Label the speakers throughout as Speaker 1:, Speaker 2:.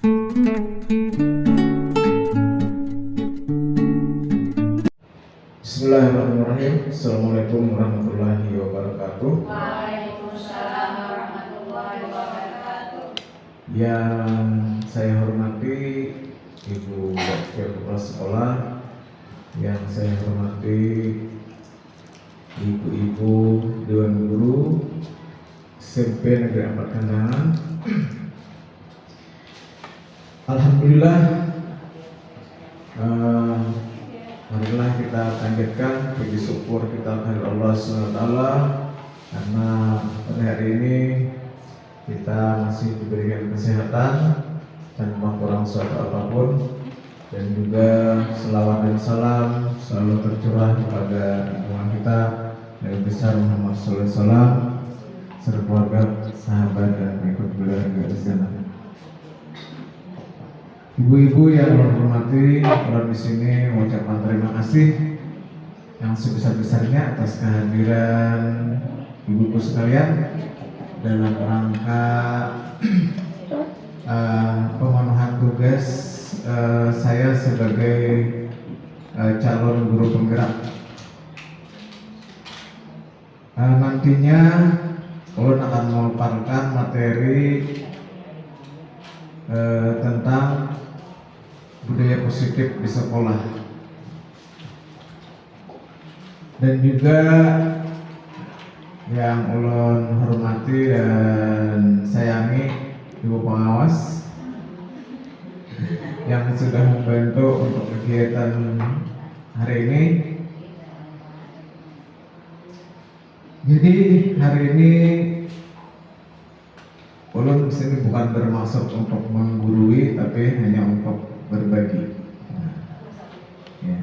Speaker 1: Bismillahirrahmanirrahim. Assalamualaikum warahmatullahi wabarakatuh.
Speaker 2: Waalaikumsalam warahmatullahi wabarakatuh.
Speaker 1: Yang saya hormati Ibu Wakil Kepala Sekolah, yang saya hormati Ibu-ibu Dewan Guru SMP Negeri 4 Kandangan. Alhamdulillah, marilah kita panjatkan puji syukur kita kepada Allah SWT, karena pada hari ini kita masih diberikan kesehatan tanpa kurang suatu apapun, dan juga selawat dan salam selalu tercurah kepada junjungan kita Nabi besar Muhammad SAW serta keluarga, sahabat dan pengikut beliau hingga akhir zaman. Ibu-ibu yang hormati, orang di sini mengucapkan terima kasih yang sebesar-besarnya atas kehadiran ibuku sekalian dalam rangka pemenuhan tugas saya sebagai calon guru penggerak. Nantinya ulun akan memaparkan materi tentang budaya positif di sekolah, dan juga yang ulun hormati dan sayangi Ibu Pengawas yang sudah membantu untuk kegiatan hari ini. Jadi hari ini ulun disini bukan bermaksud untuk menggurui, tapi hanya untuk berbagi. Ya.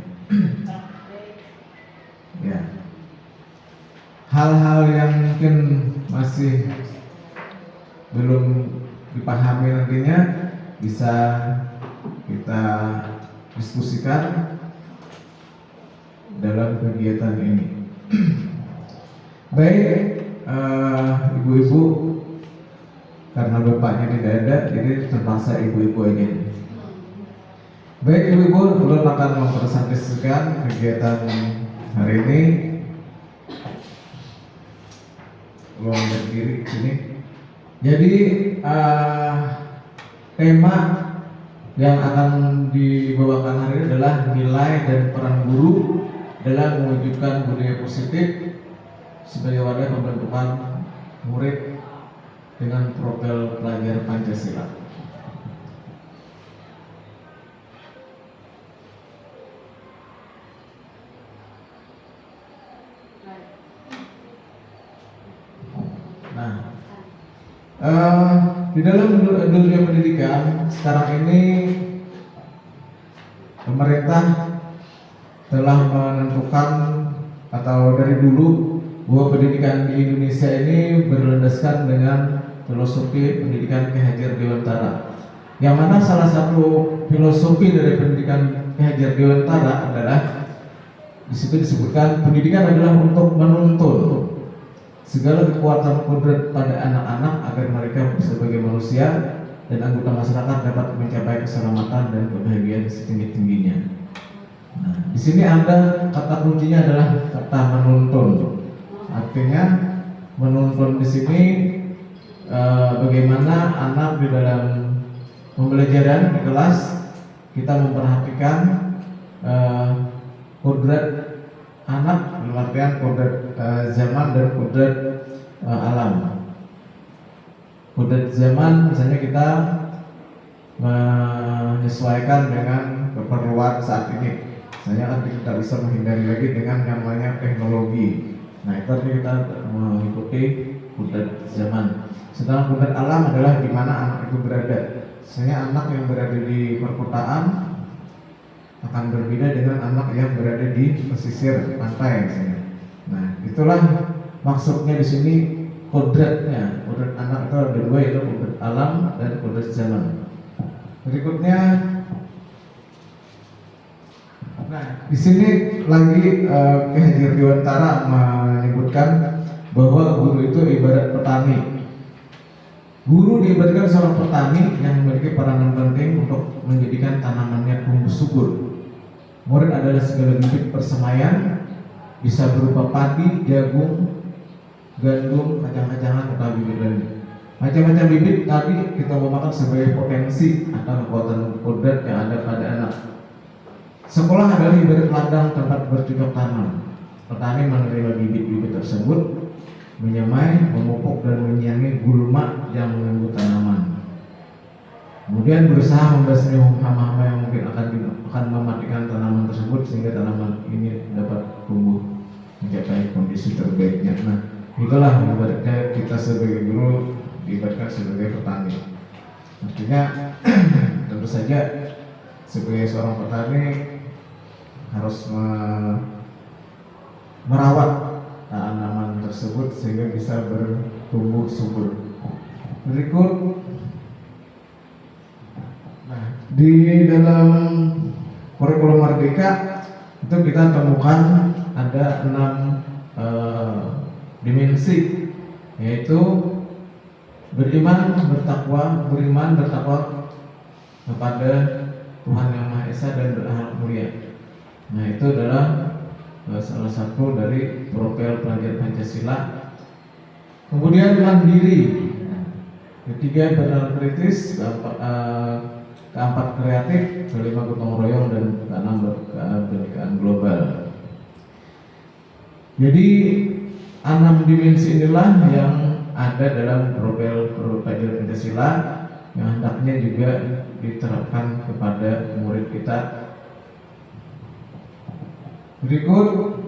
Speaker 1: Hal-hal yang mungkin masih belum dipahami nantinya bisa kita diskusikan dalam kegiatan ini. Baik, ibu-ibu, karena bapaknya tidak ada, jadi terpaksa ibu-ibu aja. Baik ibu-ibu, ulun akan mempresentasikan kegiatan hari ini. Ulun berdiri sini. Jadi tema yang akan dibawakan hari ini adalah nilai dan peran guru dalam mewujudkan budaya positif sebagai wadah pembentukan murid dengan profil pelajar Pancasila. Di dalam dunia pendidikan sekarang ini pemerintah telah menentukan atau dari dulu bahwa pendidikan di Indonesia ini berlandaskan dengan filosofi pendidikan Ki Hajar Dewantara, yang mana salah satu filosofi dari pendidikan Ki Hajar Dewantara adalah di situ disebutkan pendidikan adalah untuk menuntun segala kekuatan kodrat pada anak-anak agar mereka sebagai manusia dan anggota masyarakat dapat mencapai keselamatan dan kebahagiaan setinggi-tingginya. Nah, di sini ada kata kuncinya adalah kata menuntun. Artinya menuntun di sini bagaimana anak di dalam pembelajaran di kelas kita memperhatikan kodrat anak, dalam artian kodrat zaman dan kodrat alam. Kodrat zaman misalnya kita menyesuaikan dengan keperluan saat ini. Misalnya kan kita tidak bisa menghindari lagi dengan namanya teknologi. Nah, itu artinya kita mengikuti kodrat zaman. Sedangkan kodrat alam adalah di mana anak itu berada. Misalnya anak yang berada di perkotaan akan berbeda dengan anak yang berada di pesisir pantai misalnya. Nah, itulah maksudnya di sini kodratnya. Kodrat anak itu ada dua, yaitu kodrat alam dan kodrat zaman. Berikutnya, nah di sini lagi Ki Hajar Dewantara menyebutkan bahwa guru itu ibarat petani. Guru diibaratkan seorang petani yang memiliki peranan penting untuk menjadikan tanamannya tumbuh subur. Murid adalah segala bibit persemaian, bisa berupa padi, jagung, gandum, kacang-kacangan, atau bibit lainnya. Macam-macam bibit tadi kita memakan sebagai potensi atau kekuatan kodrat yang ada pada anak. Sekolah adalah ibarat ladang tempat bercocok tanam. Petani menerima bibit-bibit tersebut, menyemai, memupuk, dan menyiangi gulma yang mengganggu tanaman. Kemudian berusaha membasmi hama-hama yang mungkin akan mematikan tanaman tersebut sehingga tanaman ini dapat tumbuh mencapai kondisi terbaiknya. Nah, itulah ibaratnya kita sebagai guru diibaratkan sebagai petani. Artinya tentu saja sebagai seorang petani harus merawat tanaman tersebut sehingga bisa bertumbuh subur. Berikut, nah, di dalam kurikulum Merdeka itu kita temukan ada 6 dimensi, yaitu beriman bertakwa kepada Tuhan Yang Maha Esa dan berakhlak mulia. Nah, itu adalah salah satu dari profil pelajar Pancasila. Kemudian mandiri, ketiga bernalar kritis, keempat kreatif, kelima gotong royong, dan keenam kebinekaan global. Jadi 6 dimensi inilah yang ada dalam profil pelajar Pancasila yang hendaknya juga diterapkan kepada murid kita. Berikut,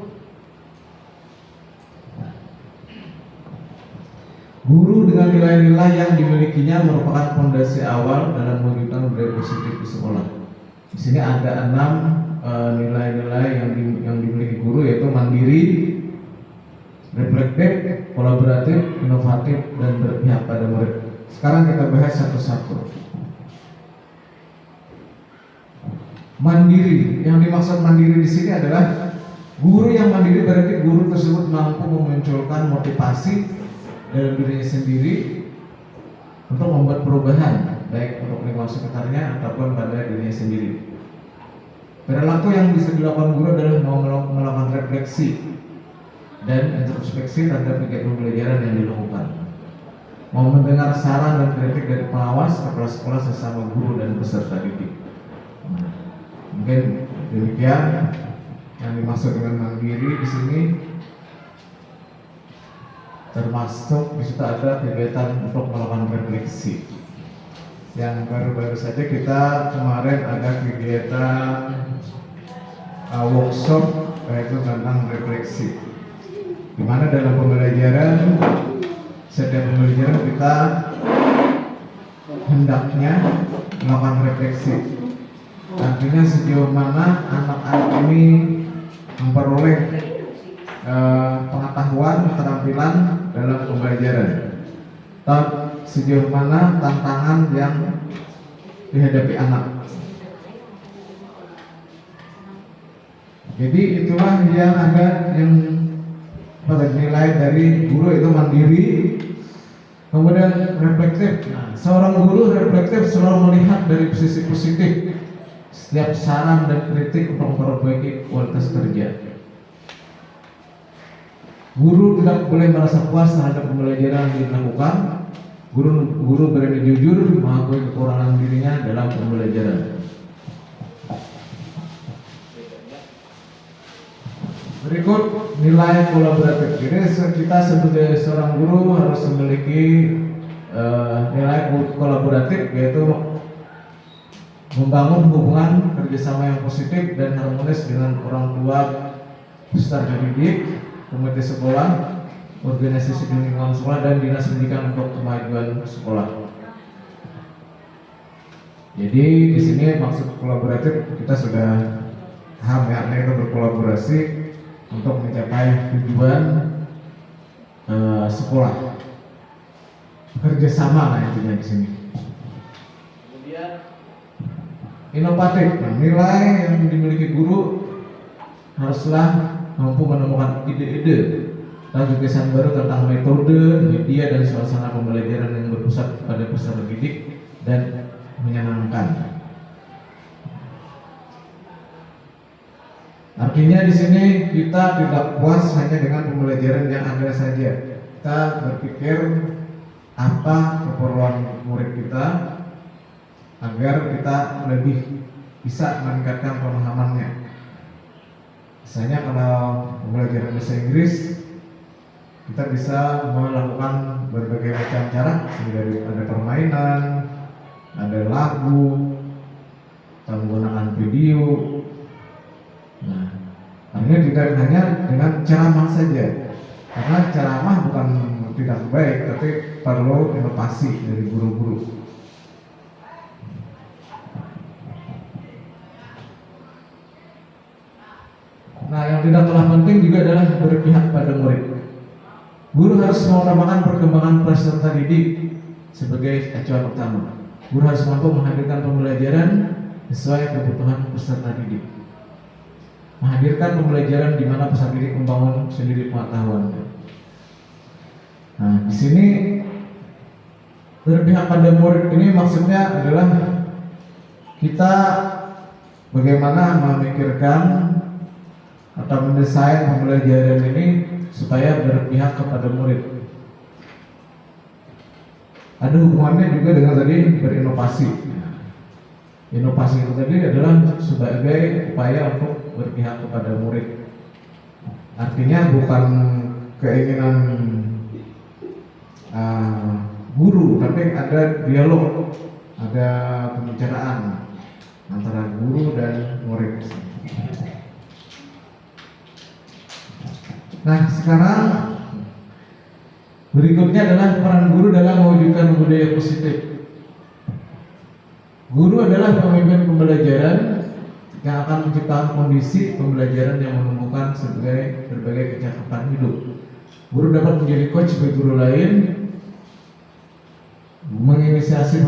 Speaker 1: guru dengan nilai-nilai yang dimilikinya merupakan fondasi awal dalam mewujudkan budaya positif di sekolah. Di sini ada 6 nilai-nilai yang dimiliki guru, yaitu mandiri, reflektif, kolaboratif, inovatif, dan berpihak pada murid. Sekarang kita bahas satu-satu. Mandiri, yang dimaksud mandiri di sini adalah guru yang mandiri berarti guru tersebut mampu memunculkan motivasi dalam dirinya sendiri untuk membuat perubahan, baik untuk lingkungan sekitarnya ataupun pada dirinya sendiri. Perilaku yang bisa dilakukan guru adalah mau melakukan refleksi dan introspeksi terhadap kegiatan pembelajaran yang dilakukan, mau mendengar saran dan kritik dari pengawas, kepala sekolah, sesama guru, dan peserta didik. Mungkin demikian yang dimaksud dengan mandiri di sini. Termasuk di situ ada kegiatan untuk melakukan refleksi. Yang baru-baru saja kita kemarin ada kegiatan workshop yaitu tentang refleksi, di mana dalam pembelajaran, setiap pembelajaran kita hendaknya melakukan refleksi. Artinya sejauh mana anak-anak ini memperoleh pengetahuan, keterampilan dalam pembelajaran, dan sejauh mana tantangan yang dihadapi anak. Jadi itulah yang ada yang nilai dari guru, itu mandiri, kemudian reflektif. Nah, seorang guru reflektif selalu melihat dari sisi positif setiap saran dan kritik untuk memperbaiki kualitas kerja. Guru tidak boleh merasa puas terhadap pembelajaran yang dilakukan. Guru berani jujur mengakui kekurangan dirinya dalam pembelajaran. Berikut nilai kolaboratif. Jadi kita sebagai seorang guru harus memiliki nilai kolaboratif, yaitu membangun hubungan kerjasama yang positif dan harmonis dengan orang tua, peserta didik, komite sekolah, organisasi di lingkungan sekolah, dan dinas pendidikan untuk kemajuan sekolah. Jadi di sini maksud kolaboratif kita sudah paham ya, artinya kita berkolaborasi untuk mencapai tujuan sekolah, kerjasama lah intinya di sini. Kemudian inovatif, nilai yang dimiliki guru haruslah mampu menemukan ide-ide gagasan baru tentang metode, media, dan suasana pembelajaran yang berpusat pada peserta didik dan menyenangkan. Artinya di sini kita tidak puas hanya dengan pembelajaran yang ada saja. Kita berpikir apa keperluan murid kita agar kita lebih bisa meningkatkan pemahamannya. Misalnya kalau pembelajaran bahasa Inggris, kita bisa melakukan berbagai macam cara, dari ada permainan, ada lagu, kita menggunakan video. Nah, artinya tidak hanya dengan ceramah saja, karena ceramah bukan tidak baik, tapi perlu inovasi dari guru-guru. Nah, yang tidak kalah penting juga adalah berpihak pada murid. Guru harus mengutamakan perkembangan peserta didik sebagai acuan utama. Guru harus mampu menghadirkan pembelajaran sesuai kebutuhan peserta didik. Menghadirkan pembelajaran di mana peserta didik membangun sendiri pengetahuan. Nah, di sini berpihak pada murid ini maksudnya adalah kita bagaimana memikirkan atau mendesain pembelajaran ini supaya berpihak kepada murid. Ada hubungannya juga dengan tadi berinovasi. Inovasi itu tadi adalah sebagai upaya untuk berpihak kepada murid. Artinya bukan keinginan guru, tapi ada dialog, ada pembicaraan antara guru dan murid. Nah, sekarang berikutnya adalah peran guru dalam mewujudkan budaya positif. Guru adalah pemimpin pembelajaran yang akan menciptakan kondisi pembelajaran yang menumbuhkan sebagai berbagai kecakapan hidup. Guru dapat menjadi coach bagi guru lain, menginisiasi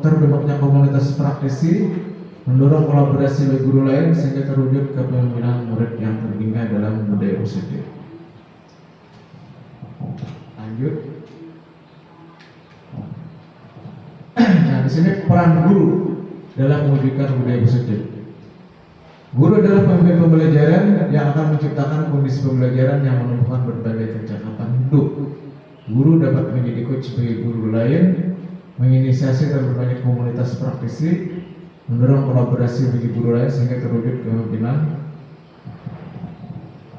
Speaker 1: terbentuknya komunitas praktisi, mendorong kolaborasi bagi guru lain sehingga terwujud kepemimpinan murid yang terhingga dalam budaya positif. Lanjut. Nah, di sini peran guru dalam mewujudkan budaya positif. Guru adalah pemimpin pembelajaran yang akan menciptakan kondisi pembelajaran yang menumbuhkan berbagai kecakapan hidup. Guru dapat menjadi coach bagi guru lain, menginisiasi dan berbanyak komunitas praktisi, mendorong kolaborasi bagi guru lain sehingga terwujud kepemimpinan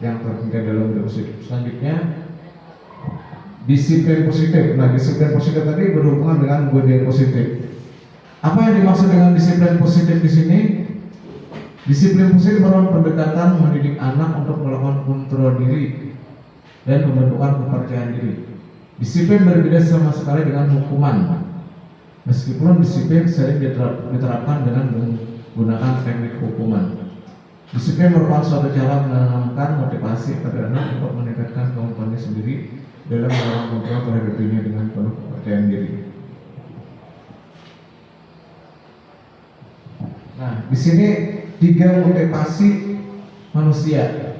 Speaker 1: yang terhingga dalam budaya positif. Selanjutnya, disiplin positif. Nah, disiplin positif tadi berhubungan dengan budaya positif. Apa yang dimaksud dengan disiplin positif di sini? Disiplin positif merupakan pendekatan mendidik anak untuk melakukan kontrol diri dan pembentukan kepercayaan diri. Disiplin berbeda sama sekali dengan hukuman. Meskipun disiplin sering diterapkan dengan menggunakan teknik hukuman. Disiplin merupakan suatu cara menanamkan motivasi pada anak untuk meningkatkan kemampuannya sendiri dalam melakukan kontrol terhadap dirinya dengan penuh kepercayaan diri. Nah, di sini 3 motivasi manusia.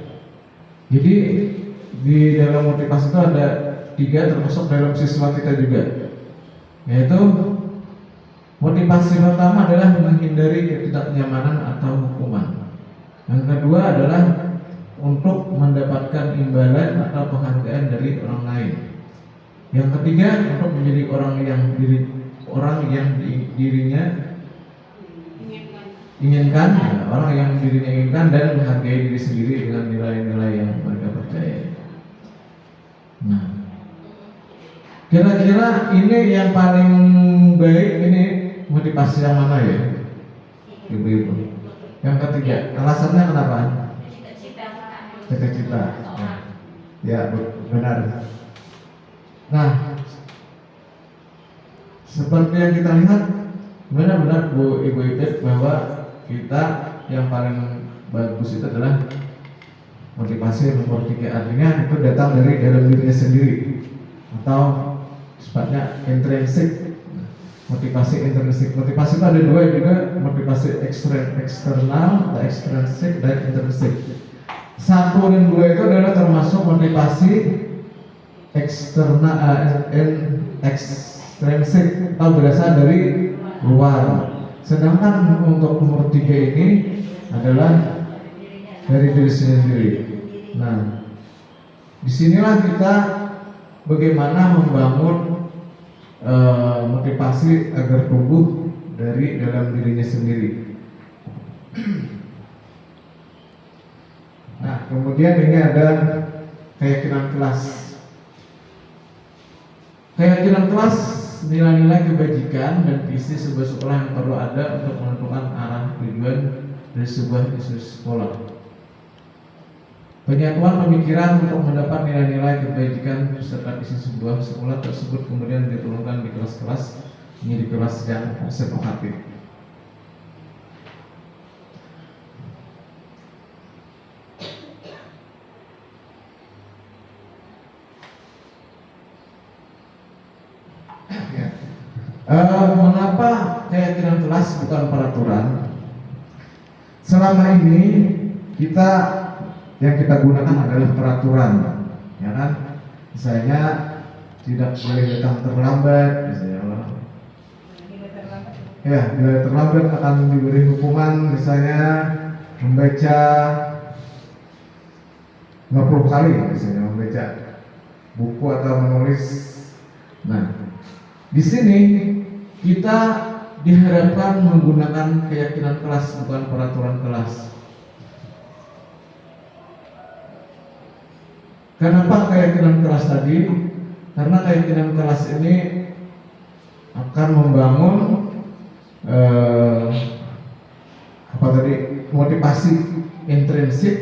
Speaker 1: Jadi di dalam motivasi itu ada 3 termasuk dalam siswa kita juga. Yaitu motivasi pertama adalah menghindari ketidaknyamanan atau hukuman. Yang kedua adalah untuk mendapatkan imbalan atau penghargaan dari orang lain. Yang ketiga untuk menjadi orang yang dirinya inginkan, orang yang dirinya inginkan dan menghargai diri sendiri dengan nilai-nilai yang mereka percaya. Nah, kira-kira ini yang paling baik, ini motivasi yang mana ya, ibu-ibu? Yang ketiga, alasannya kenapa? Cita-cita. Ya, benar. Nah, seperti yang kita lihat, benar-benar Bu Ibu Ipit, bahwa kita yang paling bagus itu adalah motivasi nomor 3. Artinya itu datang dari dalam dirinya sendiri atau sifatnya intrinsik. Motivasi intrinsik. Motivasi itu ada 2 juga, motivasi eksternal atau ekstrinsik dan intrinsik. 1 dan 2 itu adalah termasuk motivasi ekstrinsik atau berasal dari luar. Sedangkan untuk nomor 3 ini adalah dari diri sendiri. Nah, disinilah kita bagaimana membangun motivasi agar tumbuh dari dalam dirinya sendiri. Nah, kemudian ini ada keyakinan kelas. Keyakinan kelas nilai-nilai kebajikan dan visi sebuah sekolah yang perlu ada untuk menentukan arah tujuan dari sebuah institusi sekolah. Penyatuan pemikiran untuk mendapat nilai-nilai kebajikan beserta isi sebuah sekolah tersebut kemudian diturunkan di kelas-kelas menjadi kelas yang sepakati. Mengapa keyakinan kelas bukan peraturan? Selama ini yang kita gunakan adalah peraturan, ya kan? Misalnya tidak boleh datang terlambat, misalnya. Ya, bila terlambat akan diberi hukuman, misalnya membaca 50 kali, misalnya membaca buku atau menulis. Nah, di sini kita diharapkan menggunakan keyakinan kelas, bukan peraturan kelas. Kenapa keyakinan kelas tadi? Karena keyakinan kelas ini akan membangun motivasi intrinsik.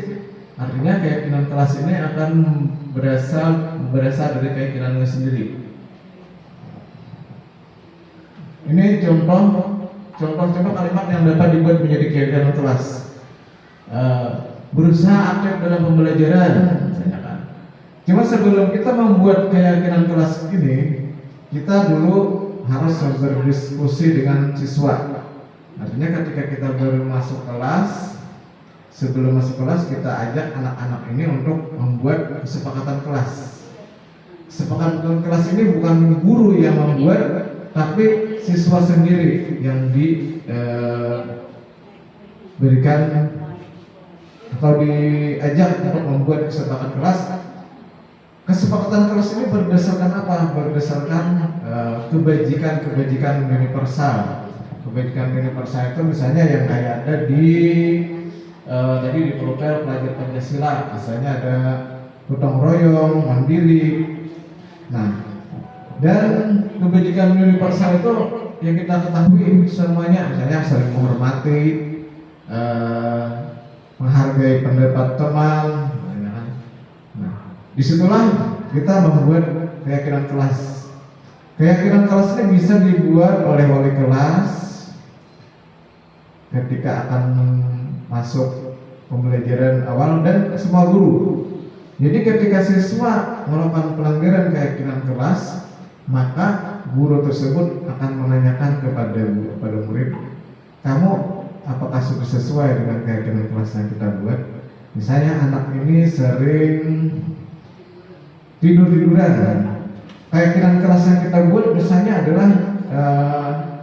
Speaker 1: Artinya keyakinan kelas ini akan berasal dari keyakinannya sendiri. Ini contoh kalimat yang dapat dibuat menjadi keyakinan kelas. Berusaha aktif dalam pembelajaran, misalnya kan. Cuma sebelum kita membuat keyakinan kelas ini, kita dulu harus berdiskusi dengan siswa. Artinya ketika kita baru masuk kelas, sebelum masuk kelas kita ajak anak-anak ini untuk membuat kesepakatan kelas. Kesepakatan kelas ini bukan guru yang membuat, tapi siswa sendiri yang diberikan atau diajak untuk membuat kesepakatan kelas. Kesepakatan kelas ini berdasarkan apa? Berdasarkan kebajikan universal. Kebajikan universal itu misalnya yang kayak ada tadi di profil pelajar Pancasila, misalnya ada gotong royong, mandiri. Nah, dan kebajikan universal itu yang kita ketahui semuanya, misalnya saling menghormati, menghargai pendapat teman. Nah, disitulah kita membuat keyakinan kelas. Keyakinan kelas ini bisa dibuat oleh wali kelas ketika akan masuk pembelajaran awal dan semua guru. Jadi ketika siswa melakukan pelanggaran keyakinan kelas, maka guru tersebut akan menanyakan kepada murid, kamu apakah sudah sesuai dengan keyakinan kelas yang kita buat? Misalnya anak ini sering tidur-tiduran. Keyakinan kelas yang kita buat misalnya adalah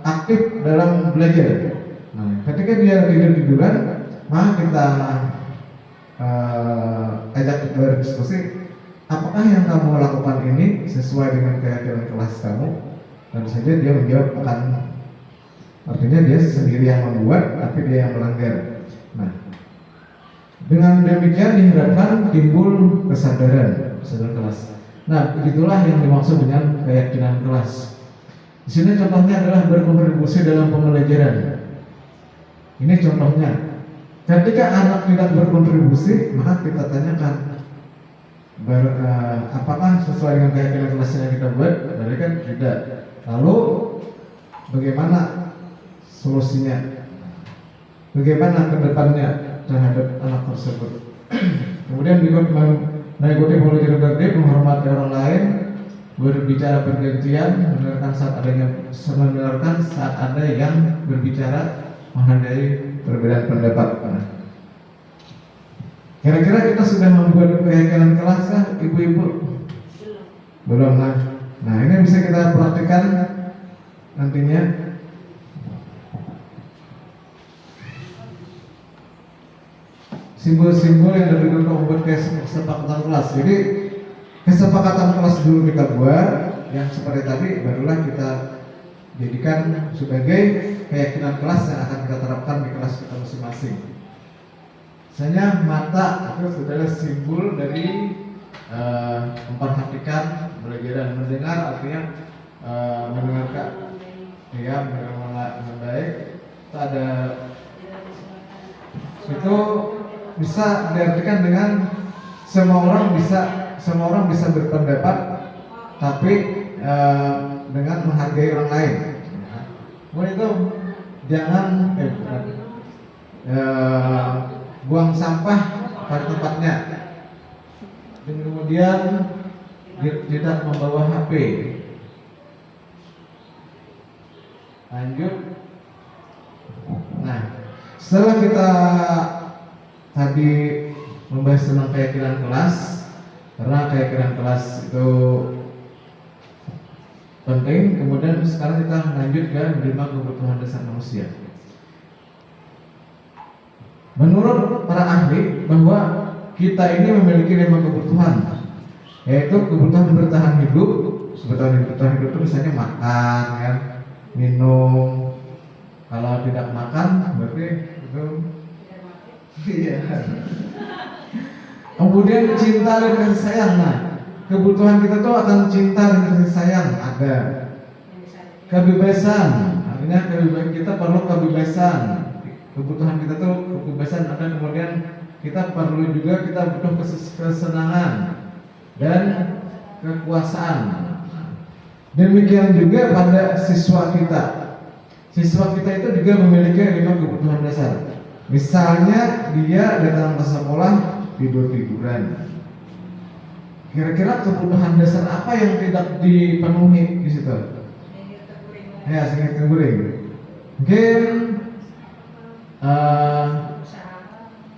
Speaker 1: aktif dalam belajar. Nah, ketika dia tidur-tiduran, maka kita ajak kita berdiskusi, apakah yang kamu lakukan ini sesuai dengan keyakinan kelas kamu? Tentu saja dia menjawab akan, artinya dia sendiri yang membuat, tapi dia yang melanggar. Nah, dengan demikian diharapkan timbul kesadaran kelas. Nah, begitulah yang dimaksud dengan keyakinan kelas. Di sini contohnya adalah berkontribusi dalam pembelajaran. Ini contohnya. Ketika anak tidak berkontribusi, maka kita tanyakan, apakah sesuai dengan keyakinan kelas yang kita buat? Berarti kan tidak. Lalu bagaimana solusinya? Bagaimana kedepannya terhadap anak tersebut? Kemudian mengikuti politik tertib, menghormati orang lain, berbicara bergantian, mendengarkan saat ada yang berbicara, menghargai perbedaan pendapat. Kira-kira kita sudah membuat keyakinan kelas kah, ibu-ibu? Belum. Nah ini bisa kita perhatikan nantinya. Simbol-simbol yang diberikan untuk membuat kesepakatan kelas. Jadi kesepakatan kelas dulu kita buat, yang seperti tadi barulah kita jadikan sebagai keyakinan kelas yang akan kita terapkan di kelas kita masing-masing. Misalnya mata itu adalah simbol dari memperhatikan, belajar dan mendengar, artinya mendengarkan, ya, mendengar dengan baik. Itu ada, itu bisa diartikan dengan semua orang bisa berpendapat, tapi dengan menghargai orang lain. Kemudian itu jangan buang sampah pada tempatnya, dan kemudian tidak membawa HP. Lanjut. Nah, setelah kita tadi membahas tentang keyakinan kelas, karena keyakinan kelas itu penting, kemudian sekarang kita lanjut ke 5 kebutuhan dasar manusia. Menurut para ahli bahwa kita ini memiliki 5 kebutuhan, yaitu kebutuhan bertahan hidup. Bertahan hidup itu misalnya makan, ya, minum. Kalau tidak makan berarti itu iya. Kemudian cinta dan kasih sayang. Nah, kebutuhan kita tuh akan cinta dan kasih sayang ada. Kebebasan, artinya kebebasan kita perlu kebebasan. Kebutuhan kita tuh kebebasan ada, kemudian kita perlu juga kita butuh kesenangan dan kekuasaan. Demikian juga pada siswa kita. Siswa kita itu juga memiliki 5 kebutuhan dasar. Misalnya dia datang ke sekolah tidur-tiduran. Kira-kira kebutuhan dasar apa yang tidak dipenuhi di situ? Ya, singkat guring. Mungkin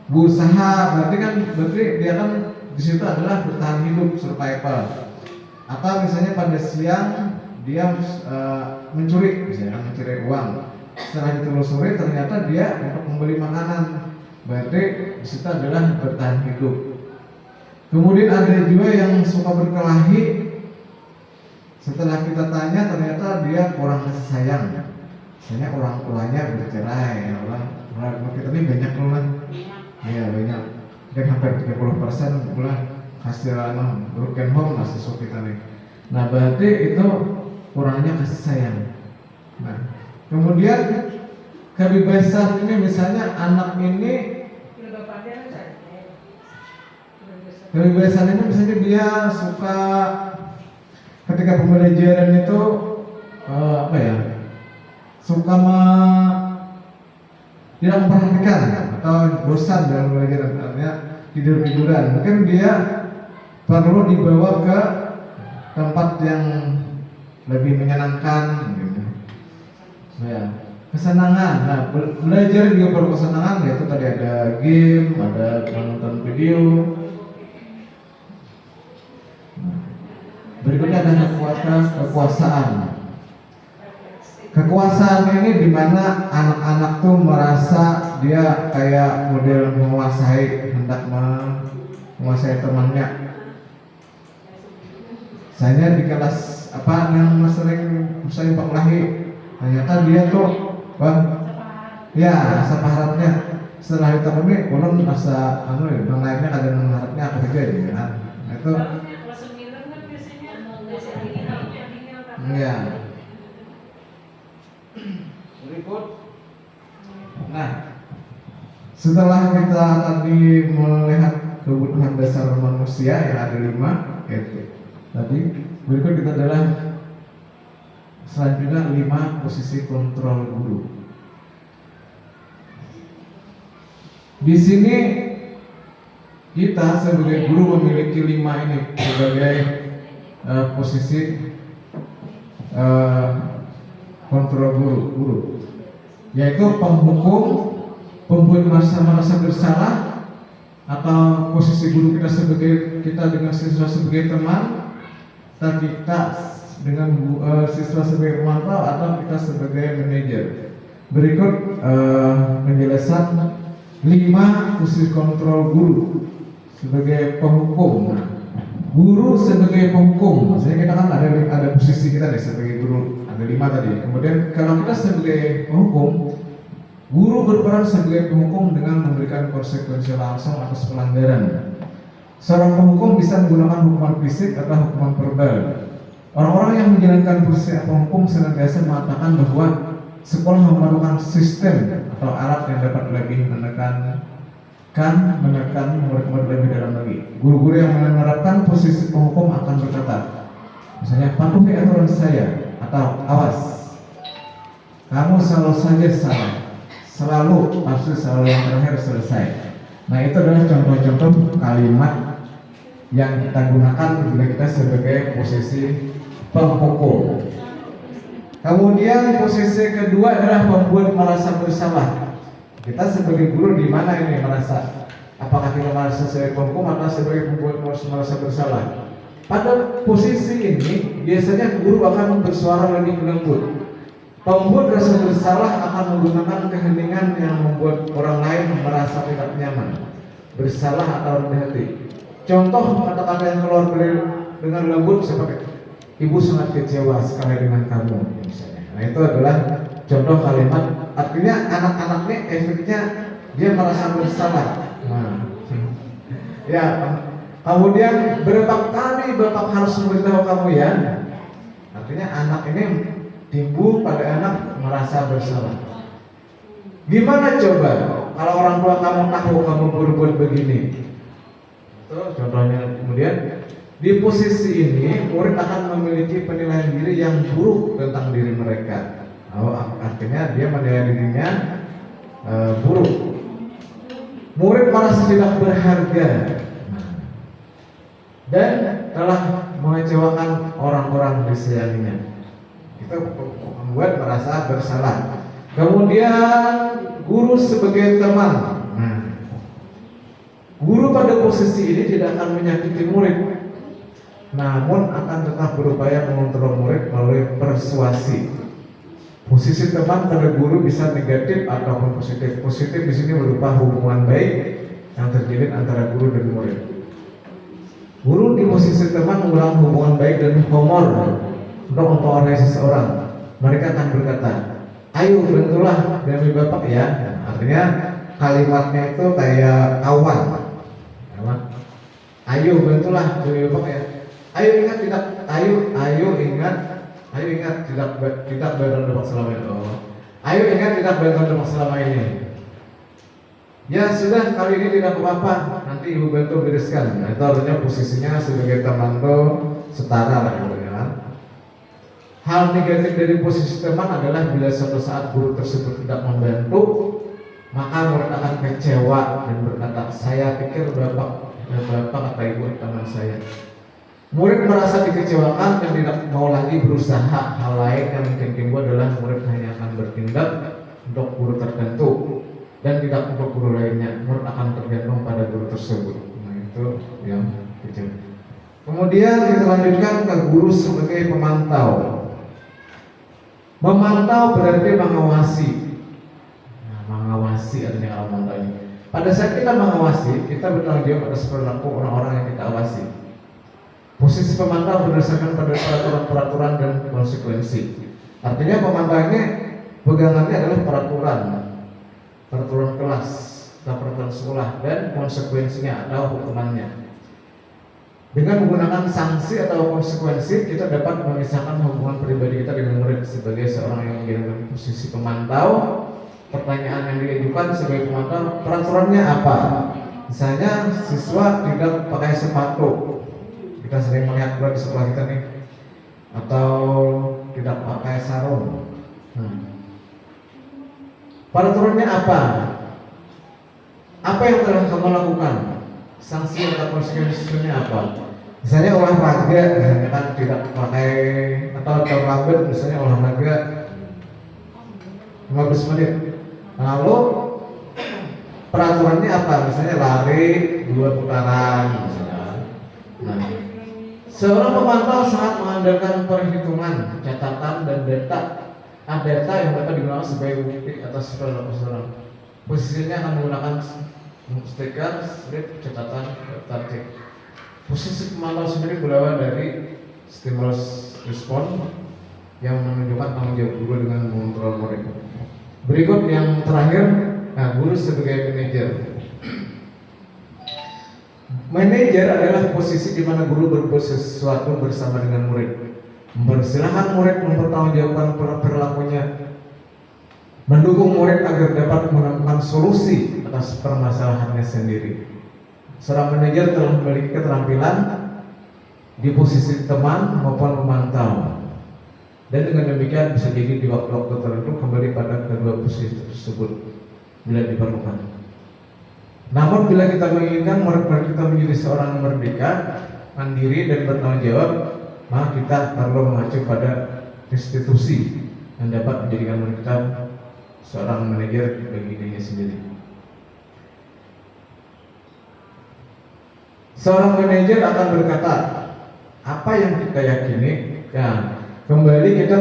Speaker 1: berusaha, berarti dia kan di situ adalah bertahan hidup, survival. Atau misalnya pada siang dia mencuri, misalnya mencuri uang. Setelah ditelusuri ternyata dia untuk membeli makanan, berarti di situ adalah bertahan hidup. Kemudian ada juga yang suka berkelahi. Setelah kita tanya ternyata dia kurang kasih sayang. Misalnya orang tuanya bercerai, orang kita ini banyak loh kan? Iya banyak, mungkin hampir 30% bulan hasil broken home mahasiswa kita nih. Nah berarti itu kurangnya kasih sayang. Nah kemudian kebebasan ini, misalnya anak ini kebebasan ini misalnya dia suka ketika pembelajaran itu suka tidak memperhatikan atau bosan dalam pembelajaran, artinya tidur-tiduran. Mungkin dia perlu dibawa ke tempat yang lebih menyenangkan gitu. Ya, kesenangan. Nah, belajar juga perlu kesenangan, yaitu tadi ada game, ada menonton video. Berikutnya ada kekuasaan. Kekuasaan ini dimana anak-anak tuh merasa dia kayak model menguasai, hendak menguasai temannya. Saya di kelas apa yang sering saya berkelahi, ternyata dia tuh sepaharatnya setelah ditemui belum masa yang lainnya ada mengharapnya apa saja gitu kan. Nah, itu ya. Berikut. Nah, setelah kita tadi melihat kebutuhan dasar manusia yang ada 5, tadi berikut kita adalah selanjutnya 5 posisi kontrol guru. Di sini kita sebagai guru memiliki 5 ini sebagai posisi kontrol guru, yaitu penghukum, pembuat merasa bersalah, atau posisi guru kita dengan siswa sebagai teman, Entah kita dengan siswa sebagai pemantau atau kita sebagai manajer. Berikut penjelasan 5 posisi kontrol guru sebagai penghukum. Guru sebagai penghukum, maksudnya kita kan ada posisi kita nih sebagai guru, ada 5 tadi. Kemudian kalau kita sebagai penghukum, guru berperan sebagai penghukum dengan memberikan konsekuensi langsung atas pelanggaran. Seorang penghukum bisa menggunakan hukuman fisik atau hukuman verbal. Orang-orang yang menjalankan posisi penghukum senantiasa mengatakan bahwa sekolah memerlukan sistem atau alat yang dapat lebih menekan murid-murid lebih dalam lagi. Guru-guru yang menerapkan posisi penghukum akan berkata, misalnya, patuhi aturan saya, atau awas, kamu selalu saja salah, selalu yang terakhir selesai. Nah, itu adalah contoh-contoh kalimat yang kita gunakan bila kita sebagai posisi penghukum. Kemudian posisi kedua adalah membuat merasa bersalah. Kita sebagai guru di mana ini merasa? Apakah kita merasa sebagai penghukum atau sebagai pembuat merasa bersalah? Pada posisi ini biasanya guru akan bersuara lebih lembut. Pembuat rasa bersalah akan menggunakan keheningan yang membuat orang lain merasa tidak nyaman, bersalah atau rendah hati. Contoh kata-kata yang keluar dengan lembut seperti, ibu sangat kecewa sekali dengan kamu, misalnya. Nah, itu adalah contoh kalimat. Artinya anak-anak ini efeknya dia merasa bersalah. Nah, ya. Kemudian berapa kali bapak harus memberitahu kamu ya? Artinya anak ini timbul pada anak merasa bersalah. Gimana coba kalau orang tua kamu tahu kamu berbuat begini? Itu contohnya. Kemudian di posisi ini murid akan memiliki penilaian diri yang buruk tentang diri mereka. Artinya dia menilai dirinya buruk. Murid merasa tidak berharga dan telah mengecewakan orang-orang disayanginya. Itu membuat merasa bersalah. Kemudian guru sebagai teman. Guru pada posisi ini tidak akan menyakiti murid, namun akan tetap berupaya mengontrol murid melalui persuasi. Posisi teman pada guru bisa negatif ataupun positif. Positif di sini berupa hubungan baik yang terjalin antara guru dan murid. Guru di posisi teman menggunakan hubungan baik dan humor untuk mempengaruhi seseorang. Mereka akan berkata, ayo bantulah demi bapak ya. Artinya kalimatnya itu kayak kawan. Ayo bantulah demi bapak ya. Ayo ingat tidak. Ayo ingat tidak bantuan bapak selama ini. Ayo ingat tidak bantuan bapak selama ini. Ya sudah, kali ini tidak apa-apa, nanti ibu bantu bereskan. Nah, itu artinya posisinya sebagai teman itu setara lah ya. Hal negatif dari posisi teman adalah bila suatu saat guru tersebut tidak membantu, maka murid akan kecewa dan berkata, saya pikir bapak atau ibu teman saya. Murid merasa dikecewakan dan tidak mau lagi berusaha. Hal lain yang mungkin timbul adalah murid hanya akan bertindak untuk guru tertentu dan tidak untuk guru lainnya. Murid akan tergantung pada guru tersebut. Nah, itu yang kecil. Kemudian kita lanjutkan ke guru sebagai pemantau. Memantau berarti mengawasi. Nah, mengawasi artinya memantau ini. Pada saat kita mengawasi, kita bertanggung jawab atas perilaku orang-orang yang kita awasi. Posisi pemantau berdasarkan pada peraturan-peraturan dan konsekuensi. Artinya pemantau ini pegangannya adalah peraturan kelas atau peraturan sekolah dan konsekuensinya atau hukumannya. Dengan menggunakan sanksi atau konsekuensi, kita dapat memisahkan hubungan pribadi kita dengan murid. Sebagai seorang yang menjalankan posisi pemantau, pertanyaan yang diajukan sebagai pemantau, peraturannya apa? Misalnya siswa tidak pakai sepatu. Kita sering melihat di sekolah kita nih, atau tidak pakai sarung. Peraturannya apa? Apa yang telah kamu lakukan? Sanksi atau konsekuensinya apa? Misalnya olahraga, misalnya kan tidak pakai atau terlambat, misalnya olahraga 15 menit. Lalu peraturannya apa? Misalnya lari 2 putaran, misalnya. Nah, Seorang pemantau sangat mengandalkan perhitungan, catatan, dan data. Data yang dapat digunakan sebagai bukti atas perilaku seseorang. Posisinya akan menggunakan stiker, strip, catatan, daftar cek. Posisi pemantau sendiri berawal dari stimulus respon yang menunjukkan tanggung jawab guru dengan mengontrol murid. Berikut yang terakhir, guru sebagai manajer. Manajer adalah posisi di mana guru berbuat sesuatu bersama dengan murid, mempersilahkan murid mempertanggungjawabkan perilakunya, mendukung murid agar dapat menemukan solusi atas permasalahannya sendiri. Seorang manajer telah memiliki keterampilan di posisi teman maupun pemantau, dan dengan demikian bisa jadi di waktu-waktu tertentu kembali pada kedua posisi tersebut bila diperlukan. Namun bila kita menginginkan murid-murid kita menjadi seorang merdeka, mandiri, dan bertanggung jawab, maka kita perlu mengacu pada restitusi yang dapat menjadikan murid kita seorang manajer bagi dirinya sendiri. Seorang manajer akan berkata, apa yang kita yakini? Kembali ke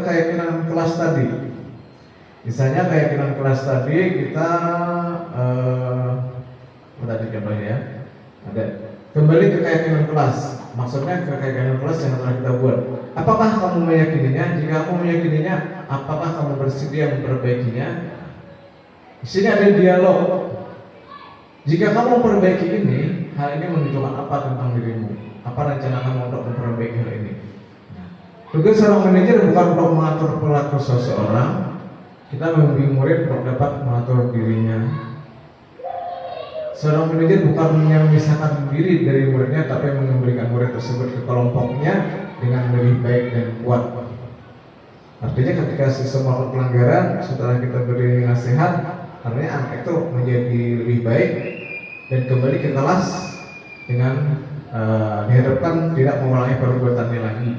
Speaker 1: keyakinan kelas tadi. Misalnya keyakinan kelas tadi kita tadi contohnya ya, ada kembali ke keyakinan kelas. Maksudnya ke keyakinan kelas yang telah kita buat. Apakah kamu meyakininya? Jika kamu meyakininya, apakah kamu bersedia memperbaikinya? Di sini ada dialog. Jika kamu memperbaiki ini, hal ini menunjukkan apa tentang dirimu? Apa rencana kamu untuk memperbaiki hal ini? Tugas seorang manajer bukan untuk mengatur perilaku seseorang. Kita membimbing murid untuk dapat mengatur dirinya. Seorang manajer bukan memisahkan diri dari muridnya, tapi mengembalikan murid tersebut ke kelompoknya dengan lebih baik dan kuat. Artinya ketika siswa melakukan pelanggaran, setelah kita beri nasihat, artinya anak itu menjadi lebih baik dan kembali ke kelas dengan diharapkan tidak mengulangi perbuatannya lagi.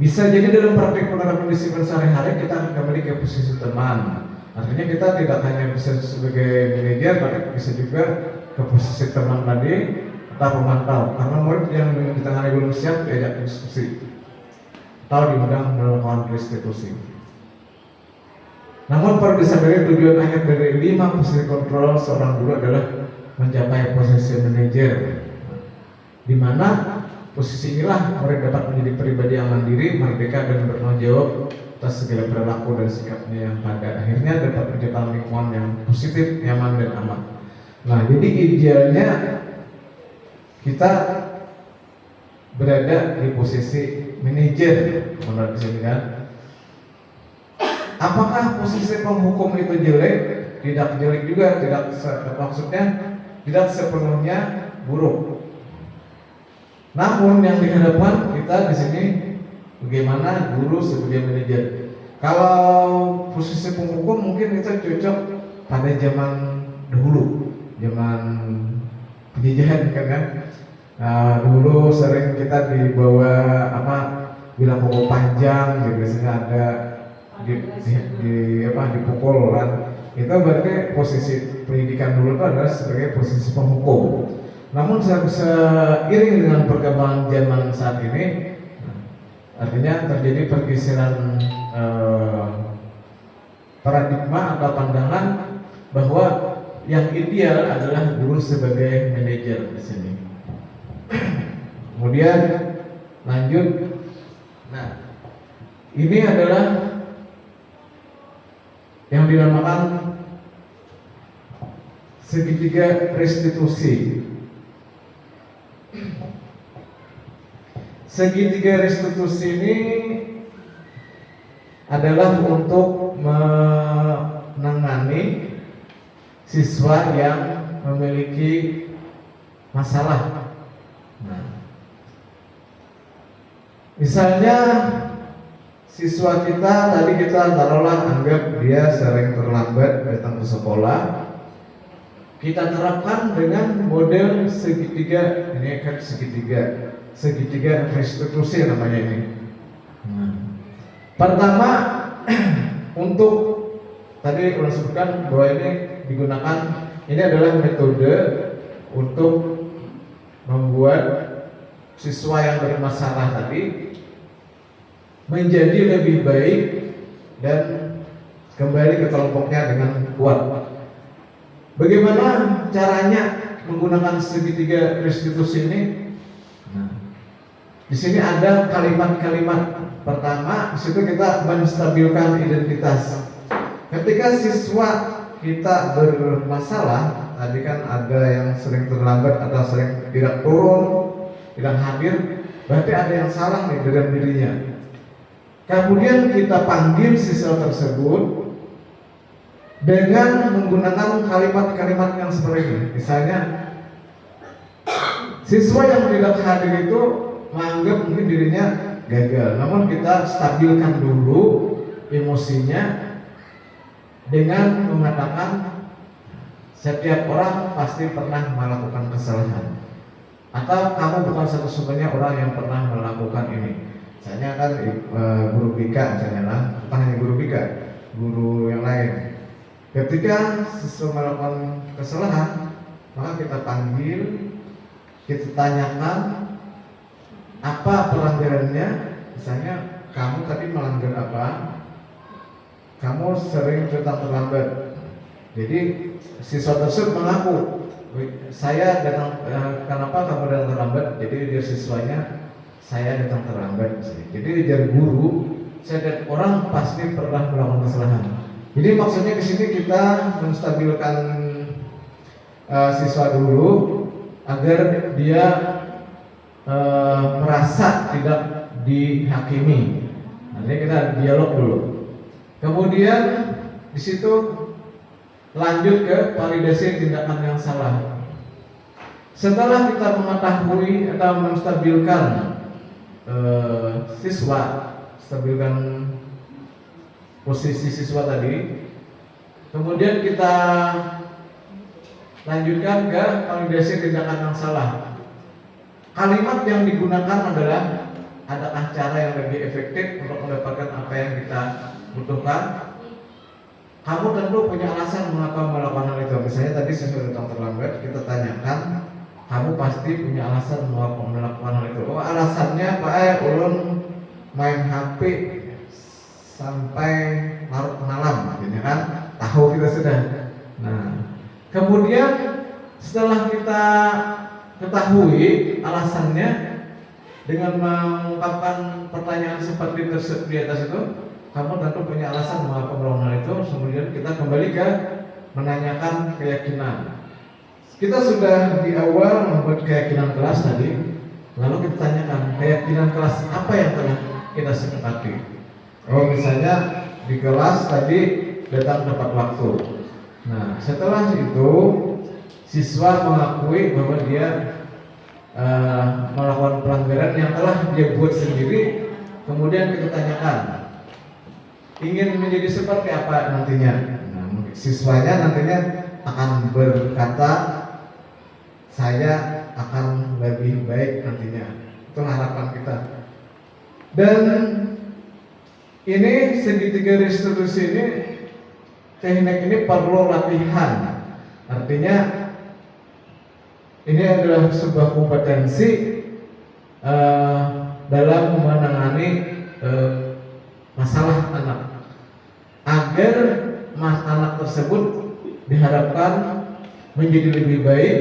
Speaker 1: Bisa jadi dalam praktik penerapan disiplin sehari-hari kita akan kembali ke posisi teman. Artinya kita tidak hanya bisa sebagai manajer, tapi bisa juga ke posisi teman tadi atau pemantau. Karena murid yang ditangani belum siap diajak diskusi atau diundang melakukan restitusi. Namun perlu disadari tujuan akhir dari 5 posisi kontrol seorang guru adalah mencapai posisi manajer, di mana posisi inilah murid dapat menjadi pribadi yang mandiri, merdeka, dan bertanggung jawab atas segala perilaku dan sikapnya yang pada akhirnya dapat menciptakan lingkungan yang positif, nyaman, dan aman. Nah, jadi idealnya kita berada di posisi manajer, menurut saya kan. Apakah posisi penghukum itu jelek? Tidak jelek juga, maksudnya tidak sepenuhnya buruk. Namun yang diharapkan kita di sini bagaimana guru sebagai manajer. Kalau posisi penghukum mungkin kita cocok pada zaman dahulu, zaman penjajahan kan. Dulu sering kita dibawa bila pokok panjang, gitu, biasanya ada dipukul kan. Itu berarti posisi pendidikan dulu itu adalah sebagai posisi penghukum. Namun seiring dengan perkembangan zaman saat ini, artinya terjadi pergeseran paradigma atau pandangan bahwa yang ideal adalah guru sebagai manajer di sini. Kemudian lanjut, nah ini adalah yang dinamakan segitiga restitusi. Segitiga restitusi ini adalah untuk menangani siswa yang memiliki masalah. Nah, misalnya siswa kita tadi kita taruhlah anggap dia sering terlambat datang ke sekolah. Kita terapkan dengan model segitiga, ini kan segitiga restitusi namanya ini. Pertama, untuk tadi udah sebutkan bahwa ini digunakan, ini adalah metode untuk membuat siswa yang bermasalah tadi menjadi lebih baik dan kembali ke kelompoknya dengan kuat. Bagaimana caranya menggunakan segitiga restitusi ini? Nah, di sini ada kalimat-kalimat. Pertama, di situ kita menstabilkan identitas. Ketika siswa kita bermasalah, tadi kan ada yang sering terlambat atau sering tidak turun, tidak hadir, berarti ada yang salah nih dalam dirinya. Kemudian kita panggil siswa tersebut dengan menggunakan kalimat-kalimat yang seperti ini. Misalnya, siswa yang tidak hadir itu menganggap mungkin dirinya gagal, namun kita stabilkan dulu emosinya dengan mengatakan setiap orang pasti pernah melakukan kesalahan, atau kamu bukan satu-satunya orang yang pernah melakukan ini. Misalnya kan guru BK misalnya lah, bukan hanya guru BK, guru yang lain. Ketika siswa melakukan kesalahan, maka kita panggil, kita tanyakan apa pelanggarannya. Misalnya, kamu tadi melanggar apa? Kamu sering datang terlambat. Jadi siswa tersebut mengaku, saya datang, kenapa kamu datang terlambat? Jadi dia siswanya, saya datang terlambat. Jadi dari guru, saya dan orang pasti pernah melakukan kesalahan. Jadi maksudnya di sini kita menstabilkan siswa dulu agar dia merasa tidak dihakimi. Nanti kita dialog dulu. Kemudian di situ lanjut ke validasi tindakan yang salah. Setelah kita mengetahui atau menstabilkan siswa, stabilkan posisi siswa tadi, kemudian kita lanjutkan ke validasi tindakan yang salah. Kalimat yang digunakan adalah, adakah cara yang lebih efektif untuk mendapatkan apa yang kita butuhkan? Kamu tentu punya alasan mengapa melakukan hal itu. Misalnya tadi siswa datang terlambat, kita tanyakan, kamu pasti punya alasan mengapa melakukan hal itu. Oh, alasannya Pak ulun main HP sampai larut malam, gitu kan? Tahu kita sudah. Nah, kemudian setelah kita ketahui alasannya dengan mengungkapkan pertanyaan seperti di atas itu, kamu tentu punya alasan mengapa melakukan hal itu. Kemudian kita kembali ke menanyakan keyakinan. Kita sudah di awal membuat keyakinan kelas tadi, lalu kita tanyakan keyakinan kelas apa yang telah kita sepakati. Oh, misalnya di kelas tadi datang tepat waktu. Nah, setelah itu siswa mengakui bahwa dia melakukan pelanggaran yang telah dia buat sendiri. Kemudian kita tanyakan, ingin menjadi seperti apa nantinya? Nah, siswanya nantinya akan berkata, saya akan lebih baik nantinya. Itu harapan kita. Dan ini segitiga restitusi ini, teknik ini perlu latihan. Artinya ini adalah sebuah kompetensi dalam menangani masalah anak, agar anak tersebut diharapkan menjadi lebih baik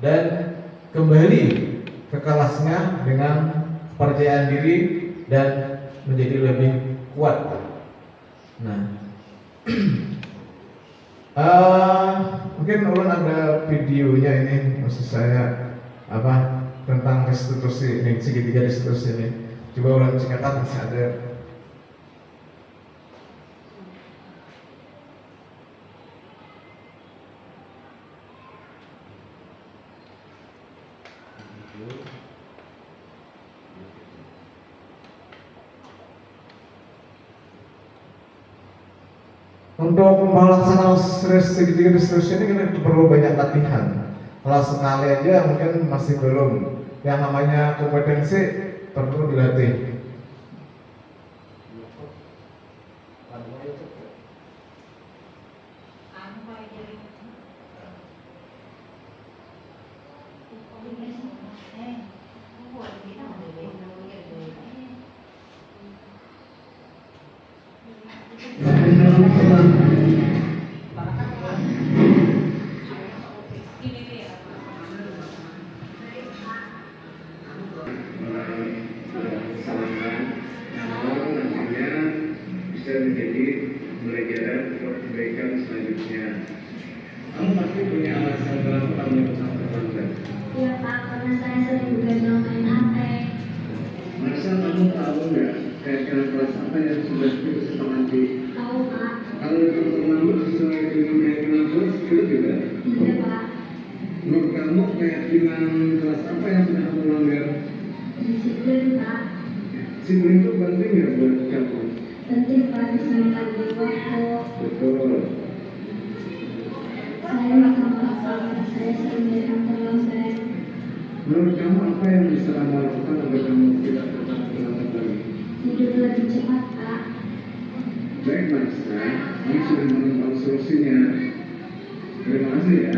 Speaker 1: dan kembali ke kelasnya dengan kepercayaan diri dan menjadi lebih kuat. Nah, mungkin ulun ada videonya ini, maksud saya apa tentang restitusi ini, segitiga restitusi ini. Coba ulun singkatkan, masih ada. Untuk melaksanakan segitiga restitusi ini kita perlu banyak latihan. Kalau sekali aja mungkin masih belum. Yang namanya kompetensi perlu dilatih.
Speaker 3: pasti punya alasan kenapa kamu tetap terlambat.
Speaker 4: Iya Pak, karena saya sering begadang main HP.
Speaker 3: Masa kamu tahu nggak kira-kira kelas apa yang sudah kita nanti?
Speaker 4: Tahu Pak?
Speaker 3: Kalau terlambat sesuai dengan keyakinan kelas, itu juga.
Speaker 4: Iya Pak.
Speaker 3: Menurut kamu keyakinan kelas apa yang sudah kamu langgar?
Speaker 4: Disiplin Pak.
Speaker 3: Disiplin itu penting ya buat kamu?
Speaker 4: Penting Pak, bisa membagi waktu.
Speaker 3: Betul.
Speaker 4: Saya minta maaf karena saya sering datang terlambat.
Speaker 3: Menurut kamu apa yang bisa kamu lakukan agar kamu tidak tetap terlambat lagi?
Speaker 4: Tidur lebih cepat Pak.
Speaker 3: Baik Marisa, kamu sudah menemukan solusinya. Terima kasih ya.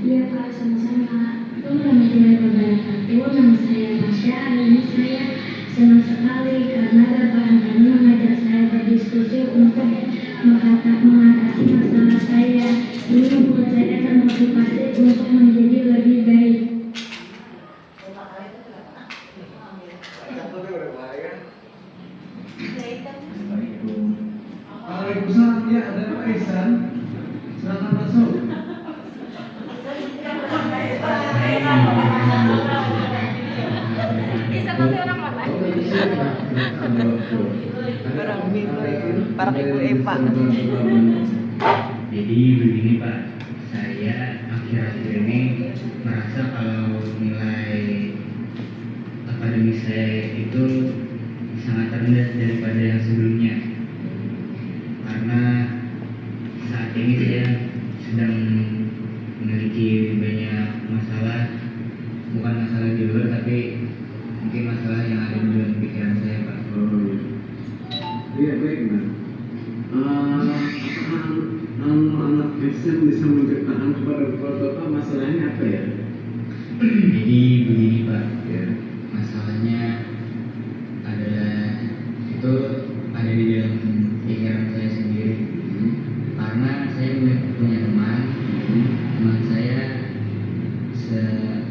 Speaker 4: Iya Pak, sama-sama. Warahmatullahi wabarakatuh. Nama saya Masya. Hari ini saya senang sekali karena Bapak Antoni mengajak saya berdiskusi untuk mengatasi masalah saya. Ini membuat saya termotivasi untuk menjadi lebih baik.
Speaker 1: Waalaikumsalam, ya ada Pak Ihsan. Silakan masuk.
Speaker 2: Bisa nanti orang mana?
Speaker 5: Orang bingung, para ibu Eva.
Speaker 6: Jadi begini Pak, saya akhir-akhir ini merasa kalau nilai akademis saya itu sangat rendah daripada yang sebelumnya. Karena saat ini saya sedang memiliki banyak masalah, bukan masalah di luar tapi mungkin masalah yang ada di dalam pikiran saya Pak.
Speaker 3: Iya baik Mas. Anak Kristen bisa menceritakan kepada Bapak masalahnya apa ya?
Speaker 6: Jadi begini Pak,
Speaker 3: Ya.
Speaker 6: masalahnya adalah itu ada di dalam pikiran saya sendiri. Karena saya punya teman saya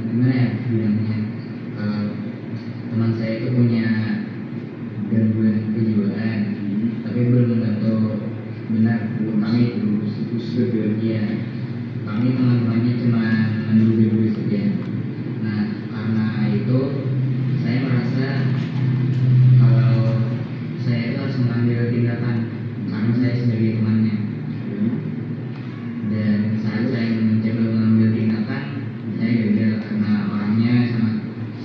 Speaker 6: gimana ya bilangnya, kalau teman saya itu punya gangguan kejiwaan, tapi belum tentu benar. Kami ya, kami menganggapnya cuma menduga-duga saja. Nah, karena itu saya merasa kalau saya itu harus mengambil tindakan karena saya sebagai temannya. Dan saat saya mencoba mengambil tindakan, saya gagal karena orangnya sangat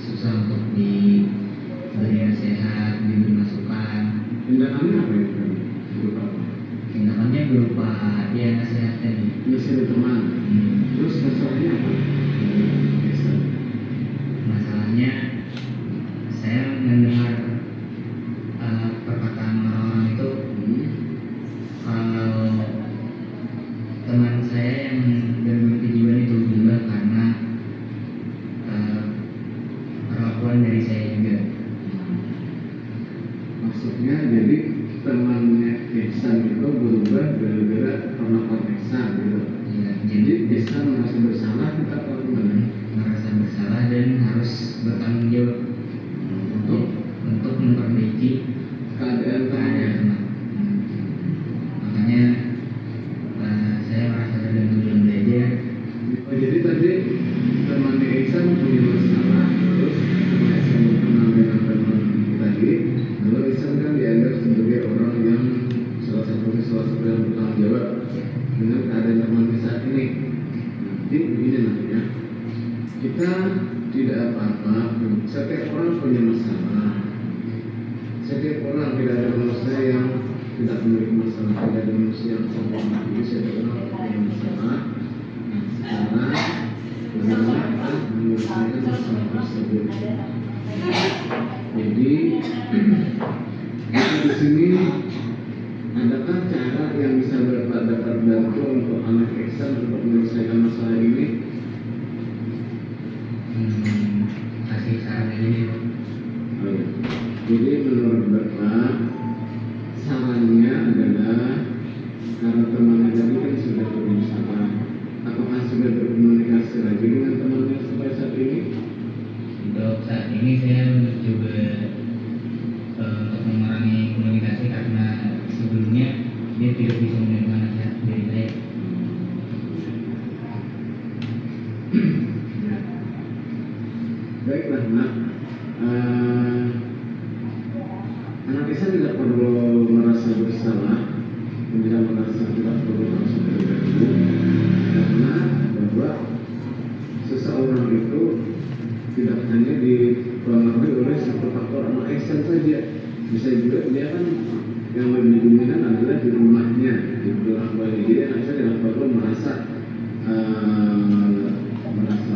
Speaker 6: susah untuk diberi nasihat, diberi masukan.
Speaker 3: Tindakannya apa itu? Bapak?
Speaker 6: Tindakannya berupa ya nasihat tadi.
Speaker 3: Nasihat teman. Terus masalahnya apa?
Speaker 6: Masalahnya saya mendengar perkataan orang-orang itu kalau teman saya yang gangguan kejiwaan itu berubah karena perlakuan dari saya juga.
Speaker 3: Maksudnya jadi temannya Ihsan itu berubah gara-gara perlakuan Ihsan gitu.
Speaker 6: Ya,
Speaker 3: Jadi
Speaker 6: jadi
Speaker 3: Ihsan merasa bersalah kita apa gimana?
Speaker 6: merasa bersalah dan harus bertanggung jawab untuk memperbaiki
Speaker 3: Keadaan
Speaker 6: keadaan teman. Makanya saya merasa terganggu dalam belajar.
Speaker 3: Oh, jadi tadi temannya Ihsan punya masalah, terus temannya Ihsan berkenalan dengan teman tadi, lalu Ihsan kan dianggap sebagai orang yang salah satu yang bertanggung jawab dengan keadaan temannya saat ini. Nanti begini nantinya, kita tidak apa-apa, setiap orang punya masalah. Setiap orang, tidak ada manusia yang tidak memiliki masalah, tidak ada manusia yang sempurna. Jadi setiap orang punya masalah. Nah, sekarang bagaimana menyelesaikan masalah tersebut? Jadi di sini adakah cara yang bisa Bapak dapat bantu untuk anak Ihsan untuk menyelesaikan masalah ini?
Speaker 6: Kasih saran aja nih.
Speaker 3: Oh, ya. Jadi menurut Bapak sarannya adalah karena temannya tadi kan sudah bermasalah, apakah sudah berkomunikasi lagi dengan temannya sampai saat ini?
Speaker 6: Untuk saat ini saya mencoba untuk mengurangi komunikasi karena sebelumnya dia tidak bisa menerima nasihat dari saya.
Speaker 3: anak Ihsan tidak perlu merasa bersalah, tidak merasa tidak perlu merasa terganggu, karena bahwa seseorang itu tidak hanya dipengaruhi oleh satu faktor anak Ihsan saja, bisa juga dia kan yang lebih dominan adalah di rumahnya, di orang tuanya. Jadi anak Ihsan tidak perlu merasa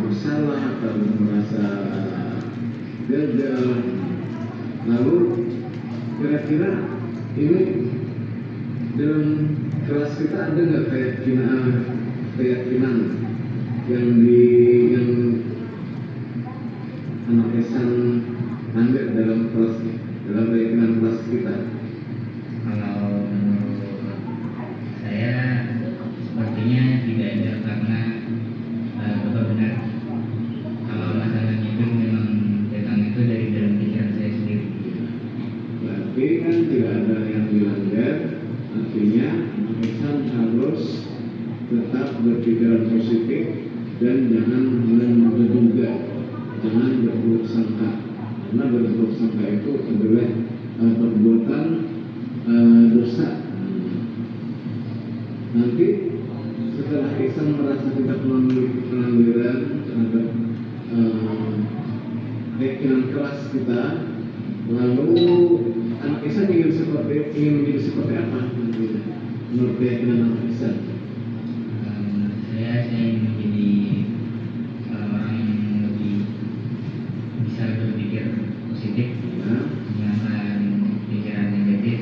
Speaker 3: bersalah atau merasa gagal. Lalu kira-kira ini dalam kelas kita ada nggak keyakinan yang anak Ihsan ambil dalam keyakinan kelas kita?
Speaker 6: Kalau menurut saya sepertinya tidak ada, karena benar kalau masalahnya itu memang datang itu dari dalam pikiran saya sendiri.
Speaker 3: Berarti kan tidak ada yang dilanggar, artinya anak Ihsan harus tetap berpikiran positif dan jangan menduga, jangan berburuk sangka, karena berburuk sangka itu adalah perbuatan dosa. Nanti setelah Ihsan merasa tidak memiliki pelanggaran terhadap keyakinan kelas kita, lalu anak Ihsan ingin menjadi seperti apa nantinya menurut keyakinan anak Ihsan?
Speaker 6: Saya ingin menjadi orang yang lebih bisa berpikir positif, menghilangkan pikiran negatif,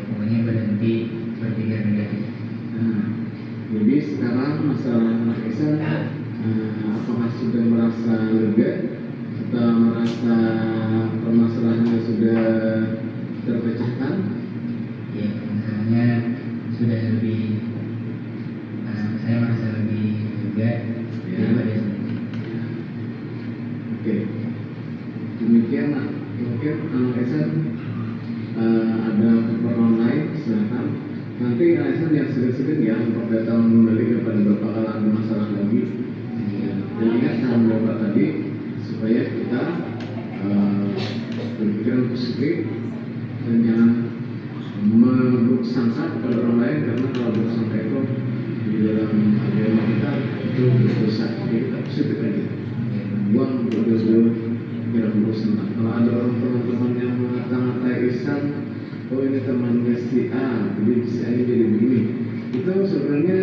Speaker 6: pokoknya berhenti berpikir negatif.
Speaker 3: Jadi sekarang masalah anak Ihsan apakah sudah merasa lega atau merasa permasalahannya sudah terpecahkan?
Speaker 6: Ya, misalnya sudah lebih, saya merasa lebih lega daripada sebelumnya.
Speaker 3: Oke, demikian mungkin anak Ihsan ada keperluan lain, silakan. Nanti anak Ihsan yang sedikit ya untuk datang kembali kepada Bapak kalau ada masalah lagi. Dan ingat saran Bapak tadi supaya kita berpikiran positif dan jangan memburuk sangka kepada orang lain, karena kalau buruk sangka itu di dalam agama kita itu berdosa. Jadi kita positif aja, buang berdosa kira buruk sangka. Kalau ada orang teman-teman yang mengata-ngatai Ihsan, oh ini temannya si A, jadi si A ini jadi begini, itu sebenarnya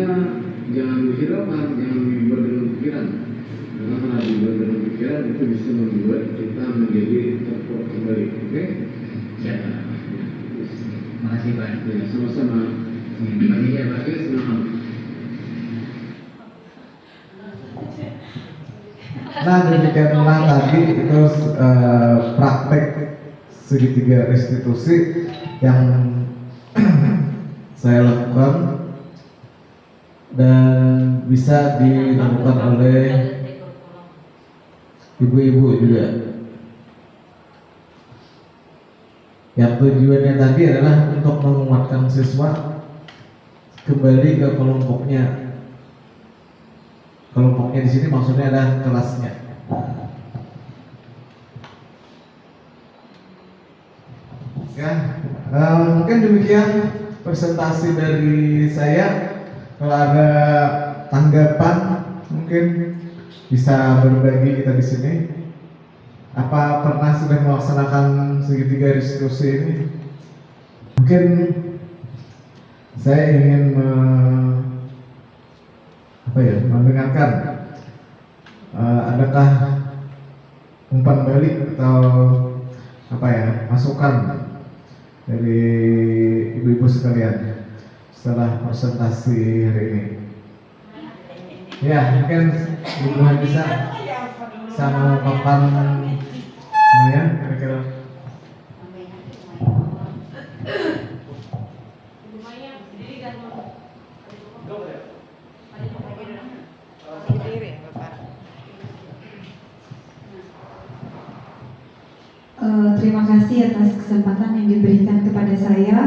Speaker 3: jangan dihiraukan, jangan dibuat dalam pikiran, karena kalau dibuat dalam pikiran itu bisa membuat kita menjadi terpuruk kembali. Oke?
Speaker 6: Ya, makasih Pak.
Speaker 3: Ya, sama-sama.
Speaker 6: Makasih ya Pak.
Speaker 3: Oke, senang.
Speaker 1: Nah, demikian ulang tadi itu praktek segitiga restitusi yang saya lakukan dan bisa dilakukan oleh ibu-ibu juga. Yang tujuannya tadi adalah untuk menguatkan siswa kembali ke kelompoknya. Kelompoknya di sini maksudnya adalah kelasnya. Ya, mungkin demikian presentasi dari saya. Kalau ada tanggapan mungkin bisa berbagi kita di sini. Apa pernah sudah melaksanakan segitiga restitusi ini? Mungkin saya ingin mendengarkan adakah umpan balik atau masukan dari ibu-ibu sekalian setelah presentasi hari ini. Ya, mungkin Ibu bisa mengungkapkan kira-kira.
Speaker 7: Terima kasih atas kesempatan yang diberikan kepada saya.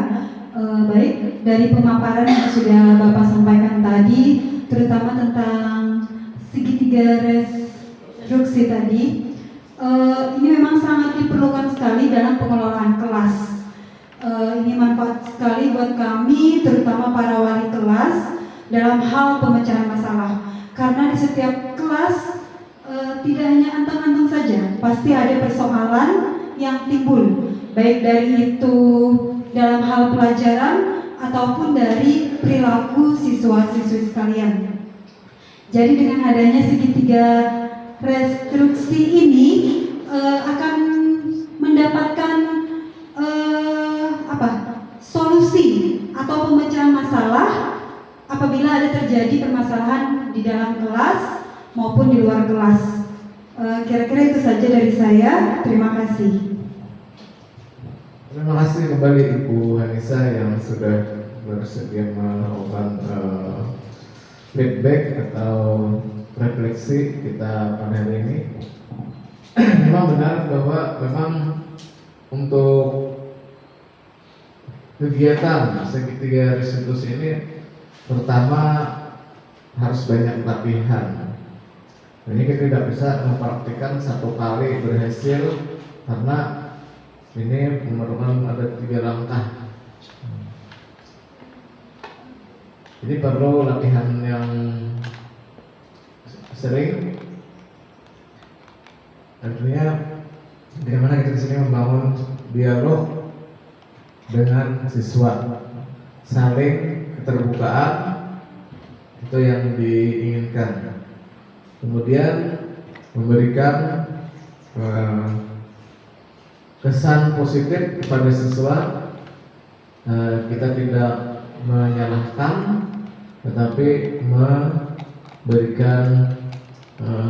Speaker 7: Baik, dari pemaparan yang sudah Bapak sampaikan tadi, terutama tentang segitiga restruksi tadi, kami, terutama para wali kelas, dalam hal pemecahan masalah. Karena di setiap kelas tidak hanya anteng-anteng saja, pasti ada persoalan yang timbul, baik dari itu dalam hal pelajaran ataupun dari perilaku siswa-siswi sekalian. Jadi dengan adanya segitiga restruksi ini akan mendapatkan solusi atau pemecahan masalah apabila ada terjadi permasalahan di dalam kelas maupun di luar kelas. Kira-kira itu saja dari saya. Terima kasih.
Speaker 1: Terima kasih kembali Ibu Hanisa yang sudah bersedia melakukan feedback atau refleksi kita pada hari ini. Memang benar bahwa memang untuk kegiatan segitiga restitusi ini pertama harus banyak latihan. Ini kita tidak bisa mempraktikkan satu kali berhasil karena ini memerlukan ada 3 langkah. Jadi perlu latihan yang sering. Artinya bagaimana kita di sini membangun dialog dengan siswa, saling keterbukaan itu yang diinginkan. Kemudian memberikan kesan positif kepada siswa. Kita tidak menyalahkan, tetapi memberikan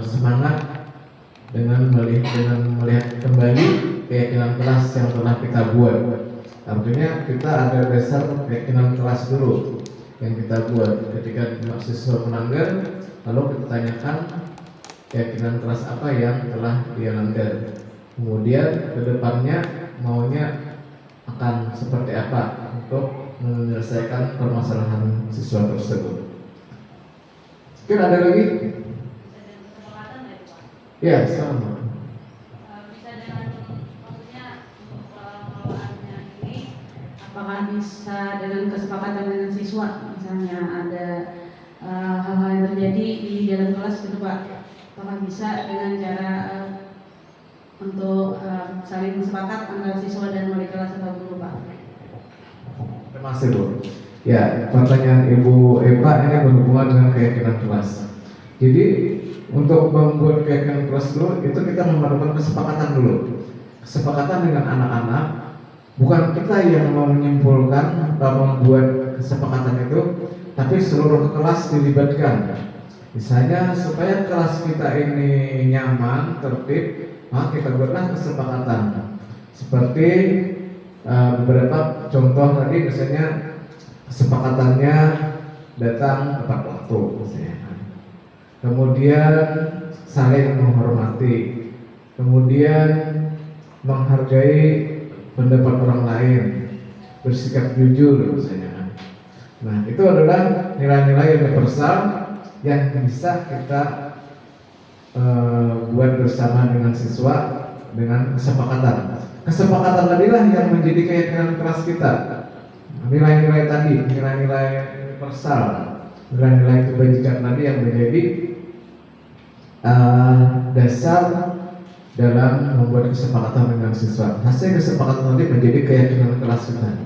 Speaker 1: semangat dengan melihat kembali keyakinan kelas yang telah kita buat. Artinya kita ada dasar keyakinan kelas dulu yang kita buat. Ketika mahasiswa melanggar, lalu kita tanyakan keyakinan kelas apa yang telah dia langgar. Kemudian kedepannya maunya akan seperti apa untuk menyelesaikan permasalahan siswa tersebut. Mungkin ada lagi? Ya, sama.
Speaker 2: Bisa dengan maksudnya untuk pengelolaannya ini,
Speaker 8: Apakah bisa dengan kesepakatan dengan siswa, misalnya ada hal-hal yang terjadi di dalam kelas gitu Pak, apakah bisa dengan cara untuk saling sepakat antara siswa dan wali kelas atau guru Pak?
Speaker 1: Terima kasih Bu. Ya, pertanyaan Ibu Eva ini berhubungan dengan keyakinan kelas. Jadi untuk membuat keyakinan kelas dulu itu kita memerlukan kesepakatan dulu. Kesepakatan dengan anak-anak, bukan kita yang mau menyimpulkan atau membuat kesepakatan itu, tapi seluruh kelas dilibatkan. Misalnya supaya kelas kita ini nyaman, tertib, maka kita buatlah kesepakatan. Seperti beberapa contoh tadi, misalnya kesepakatannya datang tepat waktu, misalnya. Kemudian saling menghormati, kemudian menghargai pendapat orang lain, bersikap jujur, misalnya. Nah, itu adalah nilai-nilai universal yang bisa kita buat bersama dengan siswa dengan kesepakatan. Kesepakatan tadilah yang menjadi keyakinan kelas kita. Nilai-nilai tadi, nilai-nilai universal, nilai-nilai kebajikan tadi yang menjadi dasar dalam membuat kesepakatan dengan siswa. Hasil kesepakatan tadi menjadi keyakinan kelas kita.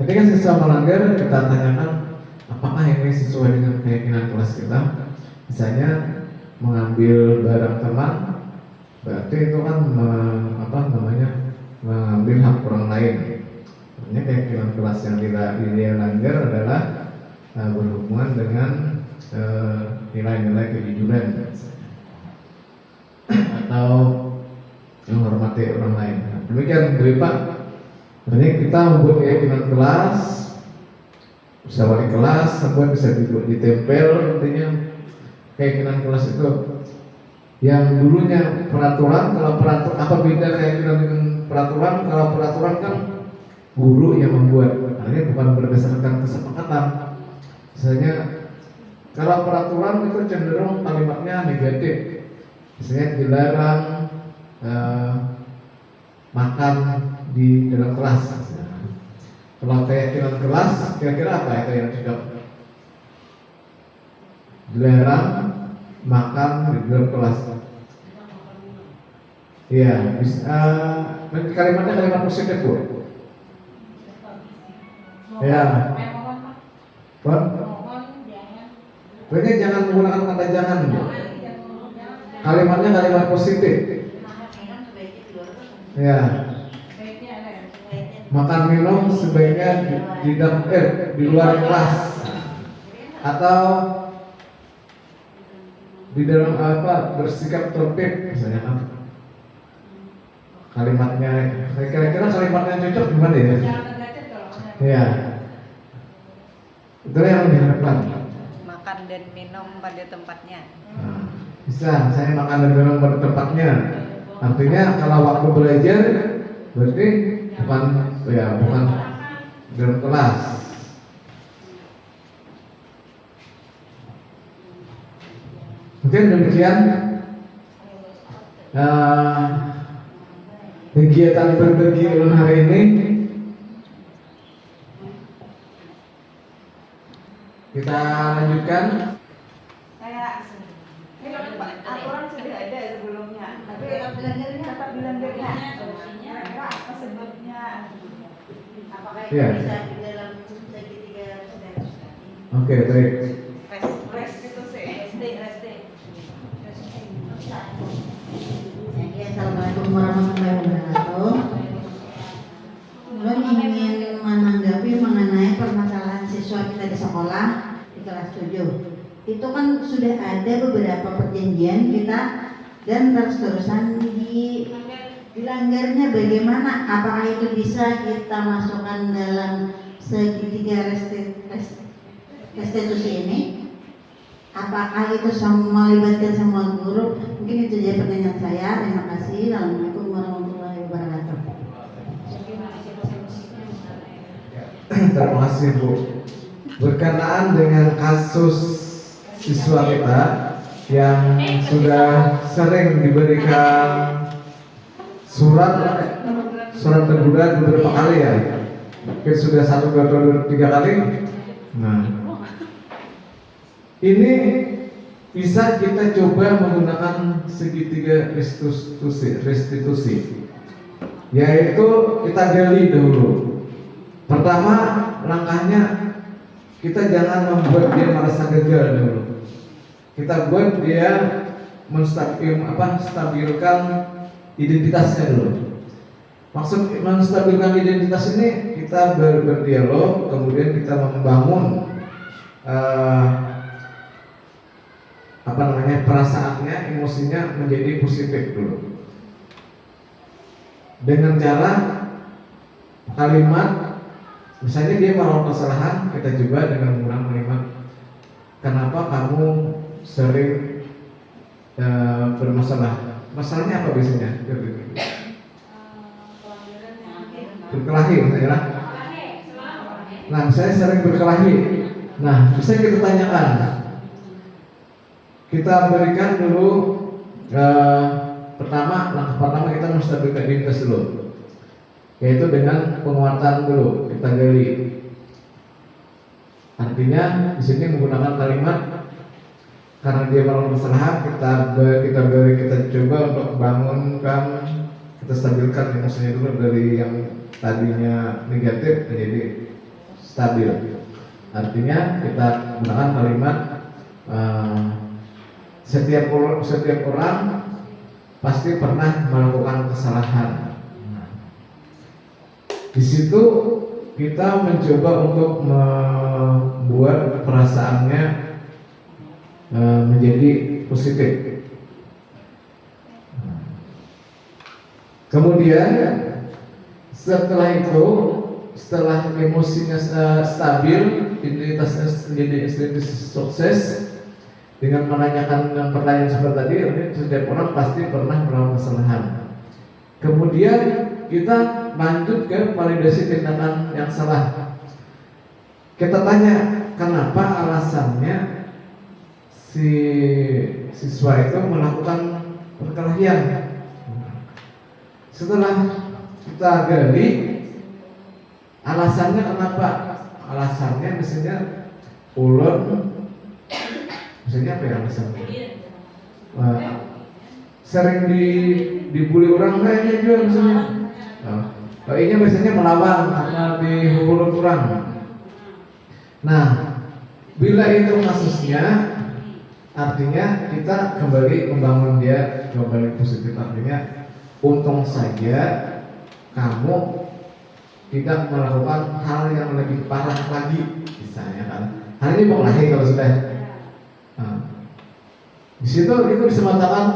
Speaker 1: Ketika siswa melanggar, kita tanyakan apakah ini sesuai dengan keyakinan kelas kita. Misalnya mengambil barang teman, berarti itu kan mengambil hak orang lain. Artinya keyakinan kelas yang dia langgar adalah berhubungan dengan nilai-nilai kejujuran atau menghormati orang lain. Nah, demikian Bu Pak. Artinya kita membuat keyakinan kelas, bisa wali kelas, sampai bisa ditempel. Artinya keyakinan kelas itu yang dulunya peraturan. Kalau peraturan, apa beda keyakinan dengan peraturan? Kalau peraturan kan guru yang membuat, artinya bukan berdasarkan kesepakatan. Misalnya kalau peraturan itu cenderung kalimatnya negatif. Misalnya dilarang makan di dalam kelas. Kalau keyakinan kelas, kira-kira apa itu yang cocok? Dilarang makan di dalam kelas. Iya, bisa. Kalimatnya kalimat positif, Bu. Ya. Bon? Pokoknya jangan menggunakan kata jangan, Bu. Kalimatnya kalimat positif. Ya. Makan minum sebaiknya di luar kelas atau di dalam bersikap tertib misalnya kan. Kalimatnya kira-kira kalimatnya cocok gimana ya? Ya. Itu yang diharapkan.
Speaker 5: Makan dan minum pada tempatnya.
Speaker 1: Nah, bisa, saya makan dan minum pada tempatnya. Artinya kalau waktu belajar berarti bukan dalam kelas. Mungkin demikian kegiatan berbagi ulun hari ini. Kita lanjutkan.
Speaker 5: Aturan sudah ada sebelumnya, tapi tetap bilang dia apa sebabnya? Apakah itu
Speaker 1: Ya.
Speaker 5: bisa di dalam segitiga restitusi?
Speaker 1: Oke, baik.
Speaker 5: Restitusi.
Speaker 9: Jadi assalamualaikum warahmatullahi wabarakatuh. Ulun ingin menanggapi mengenai permasalahan siswa kita di sekolah di kelas 7. Itu kan sudah ada beberapa perjanjian kita dan terus-terusan dilanggarnya bagaimana? Apakah itu bisa kita masukkan dalam segitiga restitusi ini? Apakah itu melibatkan semua guru? Mungkin itu saja pertanyaan saya. Terima kasih. Assalamualaikum warahmatullahi wabarakatuh.
Speaker 1: Terima kasih, Bu. Berkenaan dengan kasus siswa kita yang sudah sering diberikan surat teguran beberapa kali ya, mungkin sudah 1, 2, 3 kali. Nah, ini bisa kita coba menggunakan segitiga restitusi, yaitu kita gali dahulu. Pertama, langkahnya kita jangan membuat dia merasa gagal dulu. Kita buat dia stabilkan identitasnya dulu. Maksud menstabilkan identitas ini kita berdialog, kemudian kita membangun perasaannya, emosinya menjadi positif dulu. Dengan cara kalimat, misalnya dia melakukan kesalahan, kita coba dengan menggunakan kalimat, kenapa kamu sering bermasalah? Masalahnya apa biasanya? Berkelahi misalnya. Nah, saya sering berkelahi. Nah, bisa kita tanyakan. Kita berikan dulu langkah pertama kita menstabilkan identitas dulu, yaitu dengan penguatan dulu, kita gali. Artinya di sini menggunakan kalimat karena dia melakukan kesalahan, kita coba untuk bangunkan, kita stabilkan emosinya dulu dari yang tadinya negatif menjadi stabil. Artinya kita gunakan kalimat setiap orang pasti pernah melakukan kesalahan. Di situ kita mencoba untuk membuat perasaannya menjadi positif. Kemudian setelah emosinya stabil, identitasnya menjadi sukses, dengan menanyakan pertanyaan seperti tadi, setiap orang pasti pernah melakukan kesalahan. Kemudian kita lanjut ke validasi tindakan yang salah. Kita tanya kenapa alasannya si siswa itu melakukan perkelahian. Setelah kita gali, Alasannya kenapa? Alasannya misalnya ulun, misalnya apa ya alasannya? Sering dibully orang lainnya juga misalnya. Kayaknya biasanya melawan karena dihubungi orang. Nah, bila itu kasusnya, artinya kita kembali membangun dia kembali positif. Artinya untung saja kamu tidak melakukan hal yang lebih parah lagi, misalnya kan. Hal ini berkelahi kalau sudah. Di situ itu disematakan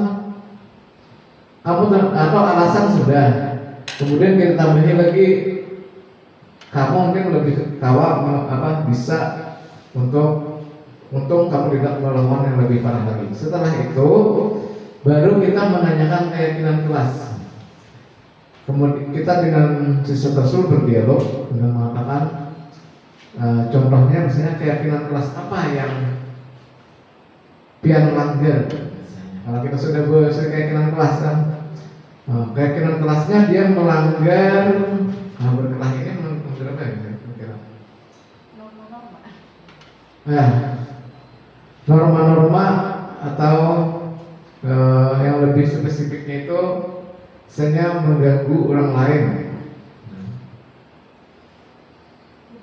Speaker 1: kamu atau alasan sudah. Kemudian kita tambahin lagi kamu mungkin lebih bisa untuk untung kamu tidak melakukan yang lebih parah lagi. Setelah itu baru kita menanyakan keyakinan kelas. Kemudian kita dengan siswa tersebut berdialog dengan mengatakan contohnya misalnya keyakinan kelas apa yang pian langgar. Kalau kita sudah keyakinan kelas kan, keyakinan kelasnya dia melanggar berkelahi ini melanggar apa ya kira-kira? Norma-norma atau yang lebih spesifiknya itu misalnya mengganggu orang lain.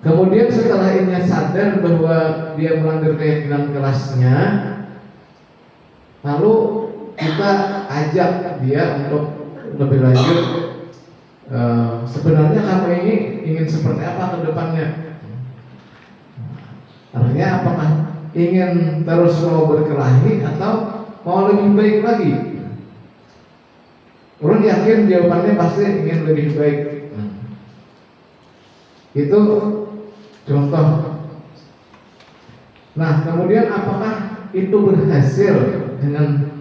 Speaker 1: Kemudian setelah ini sadar bahwa dia melanggar keyakinan kelasnya, lalu kita ajak dia untuk lebih lanjut. Sebenarnya kamu ini ingin seperti apa ke depannya? Artinya apakah ingin terus mau berkelahi atau mau lebih baik lagi? Orang yakin jawabannya pasti ingin lebih baik. Itu contoh. Nah, kemudian apakah itu berhasil dengan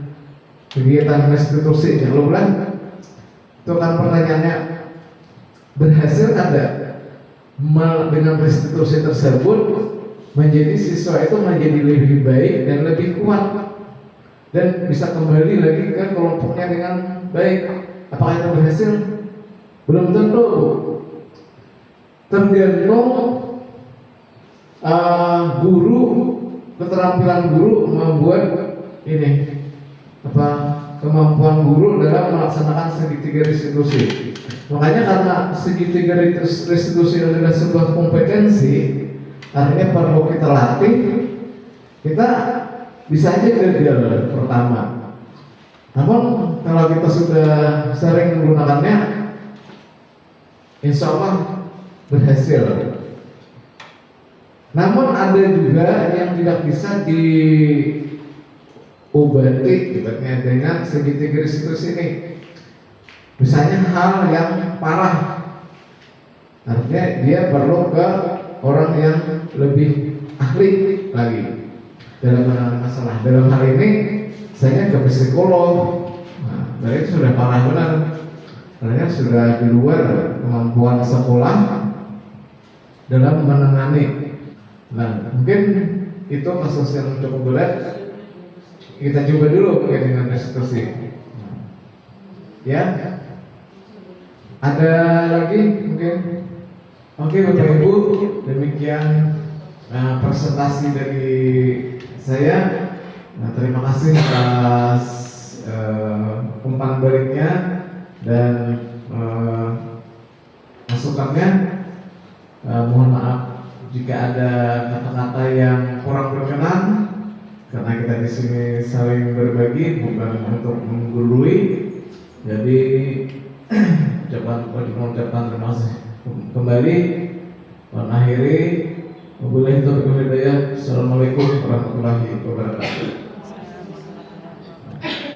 Speaker 1: kegiatan restitusi? Kalau bulan itu kan pertanyaannya, berhasil tidak dengan restitusi tersebut menjadi siswa itu menjadi lebih baik dan lebih kuat dan bisa kembali lagi ke kelompoknya dengan baik. Apakah itu berhasil? Belum tentu. Tergantung guru, keterampilan guru membuat ini kemampuan guru dalam melaksanakan segitiga restitusi. Makanya karena segitiga restitusi adalah sebuah kompetensi, artinya perlu kita latih. Kita bisa aja gagal pertama. Namun kalau kita sudah sering menggunakannya, insya Allah berhasil. Namun ada juga yang tidak bisa diobati dengan segitiga restitusi ini. Misalnya hal yang parah, artinya dia perlu ke orang yang lebih ahli lagi dalam menangani masalah. Dalam hal ini saya ke psikolog. Nah, itu sudah parah benar, karena sudah di luar kemampuan sekolah dalam menangani. Nah, mungkin itu kasus yang cukup berat. Kita coba dulu ya dengan restitusi. Ya, ada lagi mungkin? Oke, Bapak Ibu, demikian presentasi dari saya. Nah, terima kasih atas umpan baliknya dan masukannya. Mohon maaf jika ada kata-kata yang kurang berkenan, karena kita di sini saling berbagi, bukan untuk menggurui. Jadi ucapan terima kasih kembali. Mengakhiri, wabillahi taufiq wal hidayah. Assalamualaikum warahmatullahi wabarakatuh.